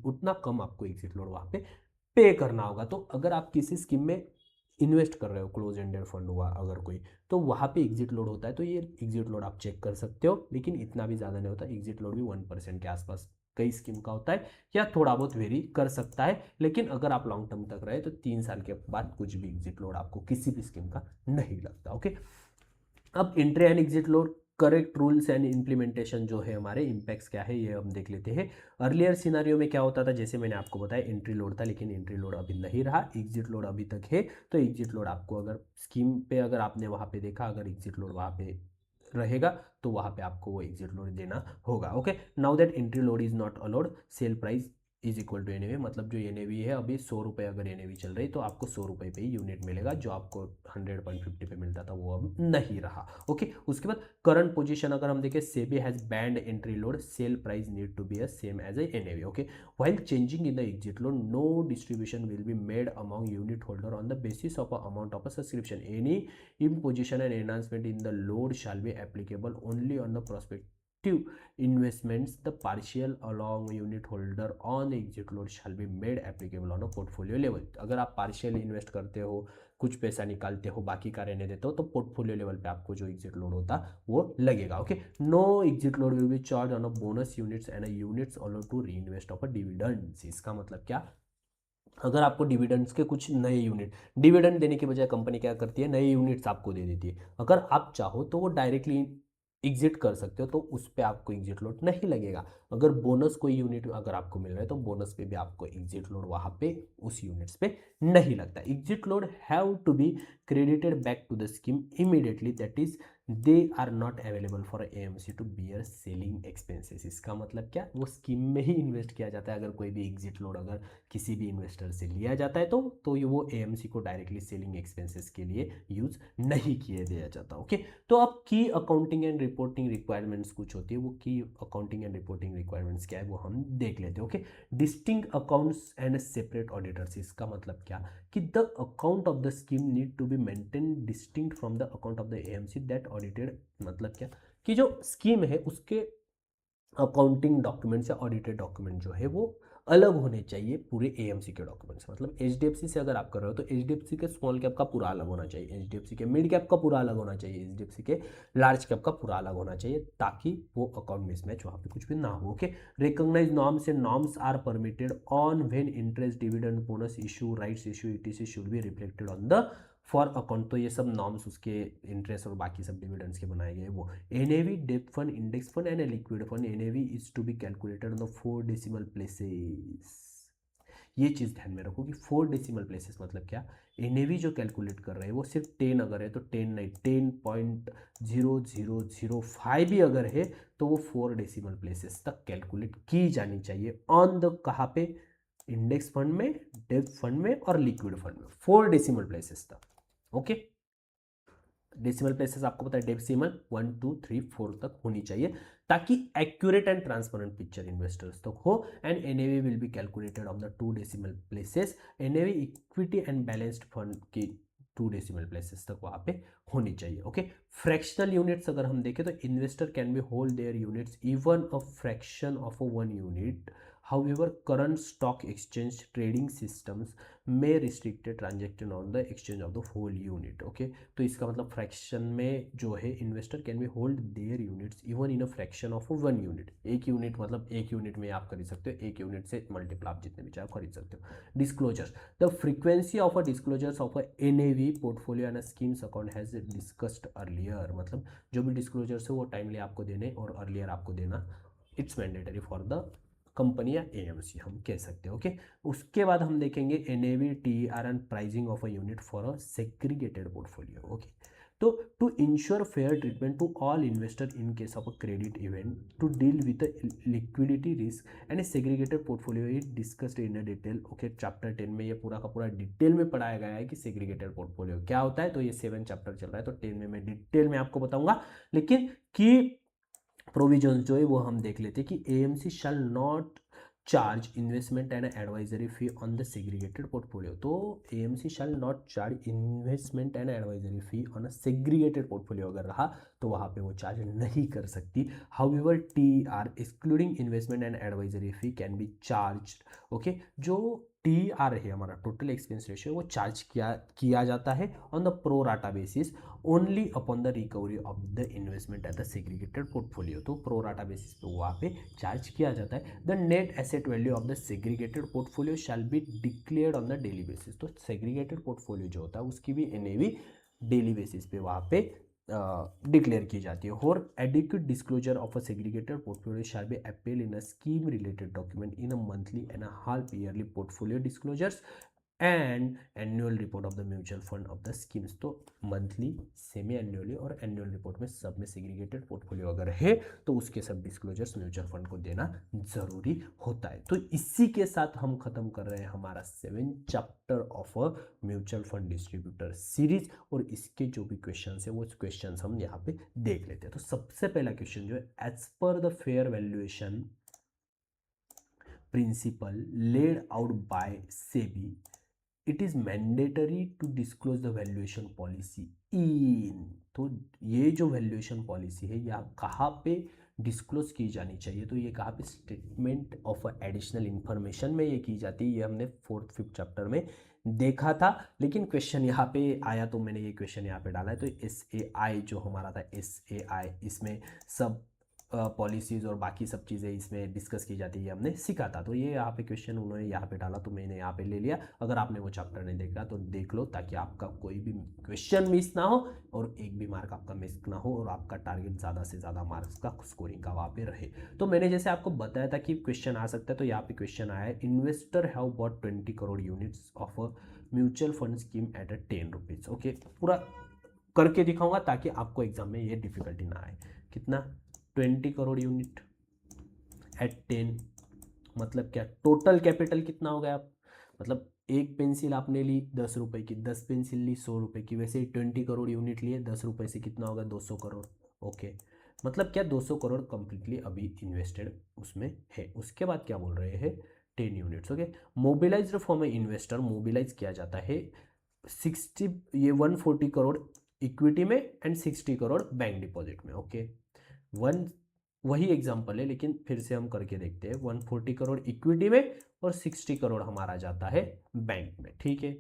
उतना कम आपको एग्जिट लोड वहाँ पे पे करना होगा। तो अगर आप किसी स्कीम में इन्वेस्ट कर रहे हो, क्लोज एंडेड फंड हुआ अगर कोई, तो वहाँ पे एग्जिट लोड होता है। तो ये एग्जिट लोड आप चेक कर सकते हो, लेकिन इतना भी ज़्यादा नहीं होता। एग्जिट लोड भी 1% के आसपास कई स्कीम का होता है या थोड़ा बहुत वेरी कर सकता है। लेकिन अगर आप लॉन्ग टर्म तक रहे तो 3 साल के बाद कुछ भी एग्जिट लोड आपको किसी भी स्कीम का नहीं लगता। ओके, अब entry and exit load correct rules and implementation जो है हमारे इम्पैक्ट्स क्या है ये हम देख लेते हैं। अर्लियर सिनारियो में क्या होता था, जैसे मैंने आपको बताया एंट्री लोड था, लेकिन एंट्री लोड अभी नहीं रहा, एग्जिट लोड अभी तक है। तो एग्जिट लोड आपको अगर स्कीम पे अगर आपने वहाँ पे देखा अगर एग्जिट लोड वहाँ पे रहेगा तो वहाँ पे आपको वो एग्जिट लोड देना होगा। Okay, now that entry load is not allowed, sale price is equal to NAV. मतलब जो एनएवी है अभी 100 रुपये अगर एनएवी चल रही तो आपको 100 रुपये पे ही यूनिट मिलेगा, जो आपको 100.50 पे मिलता था वो अब नहीं रहा। ओके, उसके बाद करंट पोजीशन अगर हम देखें, SEBI has banned entry load, sale price need to be a same as a NAV. Okay, while changing in the exit load no distribution will be made among unit holder on the basis of a amount of a subscription. Any imposition and enhancement in the load shall be applicable only on the prospect investments, the partial along unit holder on exit load shall be made applicable on a portfolio level. अगर आप partial invest करते हो, कुछ पैसा निकालते हो, बाकी का रहने देते हो, तो पोर्टफोलियो लेवल पे आपको जो एग्जिट लोड होता वो लगेगा. Okay, no exit load will be charge on a bonus units and units allowed to reinvest of a dividends. इसका मतलब क्या, अगर आपको डिविडेंड्स के कुछ नए यूनिट, डिविडेंड देने के बजाय कंपनी क्या करती है, नए यूनिट्स आपको दे देती है. अगर आप चाहो तो वो डायरेक्टली एग्जिट कर सकते हो, तो उस पर आपको एग्जिट लोड नहीं लगेगा. अगर बोनस कोई यूनिट अगर आपको मिल रहा है तो बोनस पे भी आपको एग्जिट लोड वहाँ पे उस यूनिट्स पे नहीं लगता. Exit load have to be credited back to the scheme immediately, that is they are not available for AMC to bear selling expenses. इसका मतलब क्या, वो स्कीम में ही इन्वेस्ट किया जाता है. अगर कोई भी एग्जिट लोड अगर किसी भी इन्वेस्टर से लिया जाता है तो ये वो एएमसी को डायरेक्टली सेलिंग एक्सपेंसेस के लिए यूज नहीं किया दिया जाता. ओके, तो अब की अकाउंटिंग एंड रिपोर्टिंग रिक्वायरमेंट्स कुछ होती है, वो की अकाउंटिंग एंड रिपोर्टिंग रिक्वायरमेंट्स क्या है वो हम देख लेते हैं. Okay, distinct accounts and separate auditors. इसका मतलब क्या कि the account of the scheme need to be maintain distinct from the account of the AMC that audited. मतलब क्या कि जो स्कीम है उसके अकाउंटिंग डॉक्यूमेंट्स या ऑडिटेड डॉक्यूमेंट जो है वो अलग होने चाहिए पूरे एएमसी के डॉक्यूमेंट्स. मतलब एचडीएफसी से अगर आप कर रहे हो तो एचडीएफसी के स्मॉल कैप का पूरा अलग होना चाहिए, एचडीएफसी के मिड कैप का पूरा अलग होना चाहिए, एचडीएफसी के लार्ज कैप का पूरा अलग होना चाहिए, ताकि वो अकाउंट मिसमैच वहाँ पे कुछ भी ना हो. Okay, recognise norms and norms are permitted on when interest dividend bonus issue rights issue ETC should be reflected on the for account. तो ये सब नॉर्म्स उसके इंटरेस्ट और बाकी सब डिविडेंड्स के बनाए गए. वो एनएवी, डेब्ट fund, index fund and liquid fund. NAV is to be calculated on the 4 decimal places. ये चीज़ ध्यान में रखो कि 4 डेसिमल प्लेसेस मतलब क्या, एनएवी जो कैलकुलेट कर रहे हैं वो सिर्फ 10 अगर है तो 10 नहीं, 10.0005 भी अगर है तो वो 4 डेसिमल प्लेसेस तक कैलकुलेट की जानी चाहिए ऑन द, कहाँ पे, इंडेक्स फंड में, डेब्ट फंड में और लिक्विड फंड में, 4 डेसिमल प्लेसेस तक. ओके, डेसिमल प्लेसेस आपको पता है डेसिमल 1 2 3 4 तक होनी चाहिए, ताकि accurate and transparent picture investors तक हो. And NAV will be calculated on the 2 decimal places. NAV equity and balanced fund की 2 डेसिमल प्लेसेस तक वहाँ पे होनी चाहिए. ओके, फ्रैक्शनल यूनिट्स अगर हम देखें तो investor can be hold their units even a fraction of a 1 unit. However, current stock exchange trading systems may restrict a transaction on the exchange of the whole unit. Okay, तो इसका मतलब fraction में जो है investor can be hold their units even in a fraction of 1 unit. एक unit मतलब एक unit में आप खरीद सकते हो, एक यूनिट से मल्टीपल आप जितने भी चाहे खरीद सकते हो. Disclosures, the frequency of a disclosures of a NAV portfolio and schemes account has discussed earlier. मतलब जो भी डिस्क्लोजर्स है वो टाइमली आपको देने और अर्लियर आपको देना, it's mandatory for the company या एएमसी हम कह सकते हैं. ओके, उसके बाद हम देखेंगे NAV, TER and pricing of a unit for a segregated portfolio. Okay, तो to ensure fair treatment to all investor in case of a credit event, to deal with liquidity risk and a segregated portfolio is discussed in detail. Okay, chapter 10 में ये पूरा का पूरा detail में पढ़ाया गया है कि सेग्रीगेटेड पोर्टफोलियो क्या होता है. तो ये 7 चैप्टर चल रहा है, तो 10 में मैं डिटेल में आपको बताऊंगा. लेकिन कि प्रोविजन जो है वो हम देख लेते हैं कि AMC shall not charge investment and advisory fee on the segregated portfolio. तो AMC shall not charge investment and advisory fee on a segregated portfolio अगर रहा तो वहाँ पे वो चार्ज नहीं कर सकती. However TR excluding investment and advisory fee can be charge. Okay, जो टीआर है हमारा टोटल एक्सपेंस रेशियो वो चार्ज किया जाता है on the pro rata basis only upon the recovery of the investment at the segregated portfolio. तो pro rata basis पे वहाँ पे चार्ज किया जाता है. The net asset value of the segregated portfolio shall be declared on the daily basis. तो segregated portfolio जो होता है उसकी भी एनएवी डेली बेसिस पे वहाँ पे डिक्लेयर की जाती है. और adequate disclosure of a segregated portfolio shall be appeal in a scheme related document in a monthly and a half yearly portfolio disclosures and annual report of the mutual fund of the schemes. तो monthly, semi annually और annual report में सब में segregated portfolio अगर है तो उसके सब डिस्क्लोजर्स म्यूचुअल फंड को देना जरूरी होता है. तो इसी के साथ हम खत्म कर रहे हैं हमारा 7 chapter of a mutual fund distributor series. और इसके जो भी क्वेश्चन है वो क्वेश्चन हम यहाँ पे देख लेते हैं. तो सबसे पहला क्वेश्चन जो है, as per the fair valuation principle laid out by SEBI it is mandatory to disclose the valuation policy in. तो ये जो वैल्यूएशन पॉलिसी है यह कहाँ पे डिस्क्लोज की जानी चाहिए। तो ये कहाँ पे स्टेटमेंट ऑफ एडिशनल इन्फॉर्मेशन में ये की जाती है। ये हमने 4th 5th चैप्टर में देखा था, लेकिन क्वेश्चन यहाँ पे आया तो मैंने ये क्वेश्चन यहाँ पे डाला है। तो SAI जो हमारा था, SAI, इसमें सब पॉलिसीज़ और बाकी सब चीज़ें इसमें डिस्कस की जाती है, हमने सीखा था। तो ये यहाँ पे क्वेश्चन उन्होंने यहाँ पे डाला तो मैंने यहाँ पे ले लिया। अगर आपने वो चैप्टर नहीं देखा तो देख लो, ताकि आपका कोई भी क्वेश्चन मिस ना हो और एक भी मार्क आपका मिस ना हो और आपका टारगेट ज़्यादा से ज़्यादा मार्क्स का स्कोरिंग का वहाँ पे रहे। तो मैंने जैसे आपको बताया था कि क्वेश्चन आ सकता है, तो यहाँ पे क्वेश्चन आया है, investor have bought 20 crore units of a mutual fund scheme at 10 rupees. Okay, पूरा करके दिखाऊंगा ताकि आपको एग्जाम में ये डिफिकल्टी ना आए। कितना? 20 करोड़ यूनिट एट 10, मतलब क्या? टोटल कैपिटल कितना हो गया? आप मतलब एक पेंसिल आपने ली 10 रुपए की, 10 पेंसिल ली 100 रुपए की, वैसे ही 20 करोड़ यूनिट लिए 10 रुपए से कितना होगा? 200 करोड़। ओके, मतलब क्या? 200 करोड़ कंप्लीटली अभी इन्वेस्टेड उसमें है। उसके बाद क्या बोल रहे हैं? 10 units. Okay, mobilised for a investor, mobilise किया जाता है 60, ये 140 करोड़ इक्विटी में एंड 60 करोड़ बैंक डिपॉजिट में। ओके, वन वही एग्जांपल है लेकिन फिर से हम करके देखते हैं। 140 करोड़ इक्विटी में और 60 करोड़ हमारा जाता है बैंक में। ठीक है,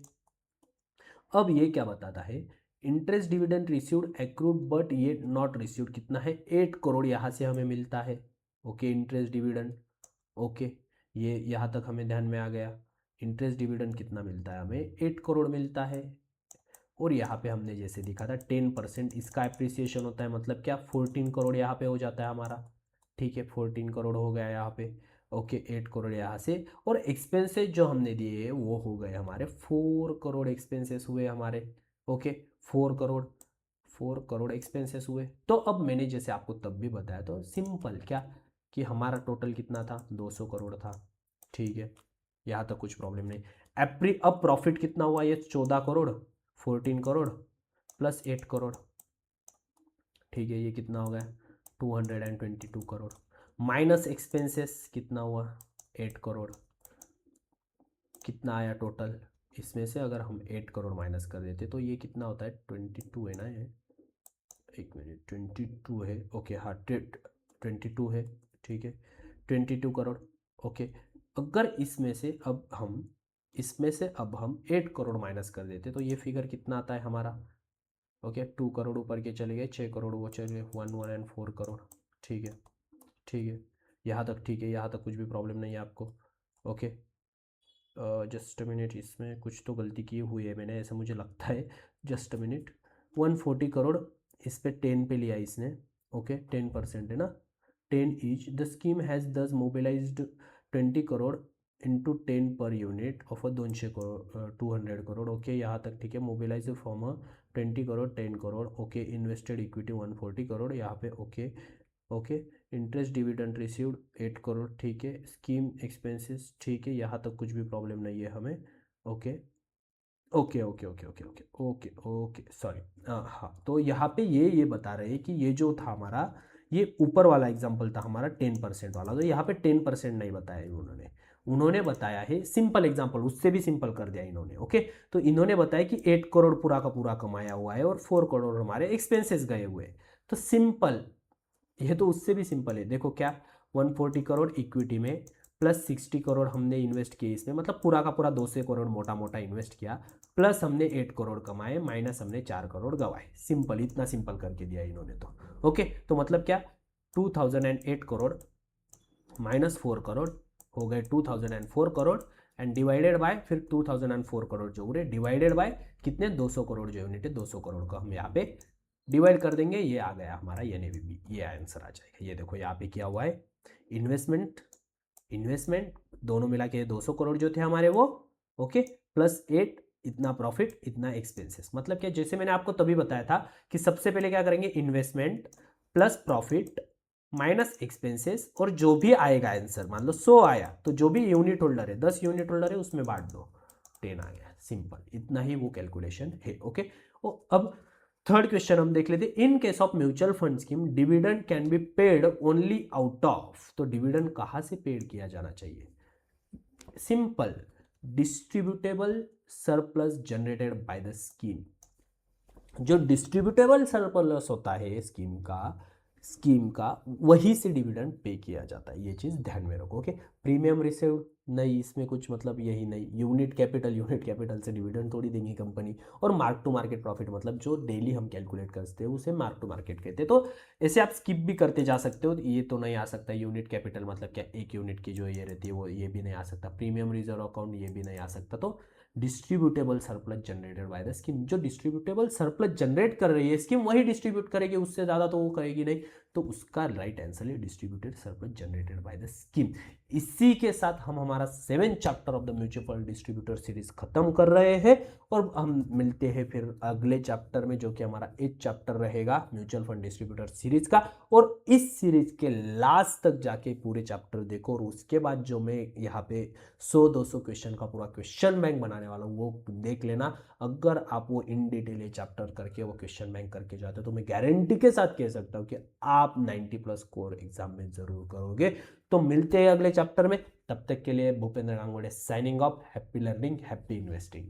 अब ये क्या बताता है? Interest dividend received accrued but ये नॉट रिसीव्ड, कितना है? 8 करोड़ यहाँ से हमें मिलता है। Okay, interest dividend. ओके, ये यहाँ तक हमें ध्यान में आ गया। इंटरेस्ट डिविडेंड कितना मिलता है हमें? 8 करोड़ मिलता है। और यहाँ पे हमने जैसे दिखा था 10% इसका एप्रिसिएशन होता है, मतलब क्या? 14 करोड़ यहाँ पे हो जाता है हमारा। ठीक है, 14 करोड़ हो गया यहाँ पे। ओके, 8 करोड़ यहाँ से, और एक्सपेंसेस जो हमने दिए वो हो गए हमारे 4 करोड़ एक्सपेंसेस हुए हमारे। ओके, 4 करोड़, 4 करोड़ एक्सपेंसेस हुए। तो अब मैंने जैसे आपको तब भी बताया, तो सिंपल क्या कि हमारा टोटल कितना था? 200 करोड़ था। ठीक है, यहाँ तक कुछ प्रॉब्लम नहीं। अब प्रॉफिट कितना हुआ? ये 14 करोड़, 14 करोड़ प्लस 8 करोड़। ठीक है, ये कितना हो गया? 222 करोड़। माइनस एक्सपेंसेस कितना हुआ? 8 करोड़। कितना आया टोटल? इसमें से अगर हम 8 करोड़ माइनस कर देते तो ये कितना होता है? 22 है ना ये? एक मिनट, 22 है। ओके, हाँ 22 है। ठीक है, 22 करोड़। ओके, अगर इसमें से अब हम 8 करोड़ माइनस कर देते तो ये फिगर कितना आता है हमारा? ओके, 2 करोड़ ऊपर के चले गए, 6 करोड़ वो चले गए, 1 एंड 4 करोड़। ठीक है, ठीक है, यहाँ तक ठीक है, यहाँ तक कुछ भी प्रॉब्लम नहीं है आपको। ओके, जस्ट अ मिनट, इसमें कुछ तो गलती की हुई है मैंने, ऐसा मुझे लगता है। जस्ट अ मिनट, 140 करोड़ इस पे 10 पे लिया इसने। ओके, 10% है ना? 10 ईच, द स्कीम हैज़ दस mobilised 20 crore into 10 per unit of 200 crore, 200 crore. Okay, यहाँ तक ठीक है। Mobilise form 20 crore, 10 crore. Okay, invested equity 140 crore यहाँ पे। Okay, okay, interest dividend received 8 crore. ठीक है, स्कीम एक्सपेंसेस ठीक है, यहाँ तक कुछ भी प्रॉब्लम नहीं है हमें। Okay, okay, okay, okay, okay, okay, okay, okay, sorry. हाँ, तो यहाँ पे ये बता रहे हैं कि ये जो था हमारा, ये ऊपर वाला एग्जाम्पल था हमारा 10% वाला, तो यहाँ पे 10% नहीं बताया उन्होंने बताया है सिंपल एग्जाम्पल, उससे भी सिंपल कर दिया इन्होंने। ओके, तो इन्होंने बताया कि 8 करोड़ पूरा का पूरा कमाया हुआ है और 4 करोड़ हमारे एक्सपेंसेस गए हुए हैं। तो सिंपल, ये तो उससे भी सिंपल है। देखो क्या, 140 करोड़ इक्विटी में प्लस 60 करोड़ हमने इन्वेस्ट किए इसमें, मतलब पूरा का पूरा 200 करोड़ मोटा मोटा इन्वेस्ट किया, प्लस हमने 8 करोड़ कमाए, माइनस हमने 4 करोड़ गवाए। सिंपल, इतना सिंपल करके दिया इन्होंने तो। ओके, तो मतलब क्या, 2008 करोड़ माइनस 4 करोड़ हो गए 2004 करोड़, एंड डिवाइडेड बाय फिर 2004 करोड़ जो पूरे डिवाइडेड बाय कितने? 200 करोड़ जो यूनिट है, 200 करोड़ को हम यहाँ पे डिवाइड कर देंगे। ये आ गया हमारा, ये आंसर आ जाएगा। ये देखो यहाँ पे क्या हुआ है, इन्वेस्टमेंट दोनों मिला के 200 करोड़ जो थे हमारे वो। ओके, प्लस 8, इतना प्रॉफिट इतना एक्सपेंसेस। मतलब क्या, जैसे मैंने आपको तभी बताया था कि सबसे पहले क्या करेंगे, investment plus profit minus expenses, और जो भी आएगा आंसर, मान लो 100 आया तो जो भी यूनिट होल्डर है, 10 यूनिट होल्डर है उसमें बांट दो, 10 आ गया। सिंपल, इतना ही वो कैलकुलेशन है। ओके, अब थर्ड क्वेश्चन हम देख लेते। इन case of mutual fund scheme dividend can be paid only out of, तो डिविडेंड कहां से पेड किया जाना चाहिए? Simple, distributable surplus generated by the scheme. जो डिस्ट्रीब्यूटेबल सरप्लस होता है स्कीम का, स्कीम का वही से डिविडेंड पे किया जाता है, ये चीज़ ध्यान में रखो। ओके, प्रीमियम रिसीव नहीं, इसमें कुछ मतलब यही नहीं। यूनिट कैपिटल से डिविडेंड थोड़ी देंगी कंपनी। और मार्क टू मार्केट प्रॉफिट मतलब जो डेली हम कैलकुलेट करते हैं उसे मार्क टू मार्केट कहते हैं। तो ऐसे आप स्किप भी करते जा सकते हो, ये तो नहीं आ सकता। यूनिट कैपिटल मतलब क्या, एक यूनिट की जो ये रहती है वो, ये भी नहीं आ सकता। प्रीमियम रिजर्व अकाउंट ये भी नहीं आ सकता। तो distributable surplus generated by the scheme, जो डिस्ट्रीब्यूटेबल सरप्लस जनरेट कर रही है स्कीम वही डिस्ट्रीब्यूट करेगी, उससे ज़्यादा तो वो करेगी नहीं। तो उसका राइट आंसर है distributed surplus generated by the scheme. इसी के साथ हम हमारा 7 chapter of the mutual fund distributor series खत्म कर रहे हैं, और हम मिलते हैं फिर अगले चैप्टर में, जो कि हमारा 8 चैप्टर रहेगा म्यूचुअल फंड डिस्ट्रीब्यूटर सीरीज का। और इस सीरीज के लास्ट तक जाके पूरे चैप्टर देखो, और उसके बाद जो मैं यहाँ पे 100-200 क्वेश्चन का पूरा क्वेश्चन बैंक बनाने वाला हूँ वो देख लेना। अगर आप वो इन डिटेल ये चैप्टर करके वो क्वेश्चन बैंक करके जाते हो तो मैं गारंटी के साथ कह सकता हूँ कि आप 90+ स्कोर एग्जाम में जरूर करोगे। तो मिलते हैं अगले चैप्टर में, तब तक के लिए Bhupendra Gangude signing off. Happy learning, happy investing.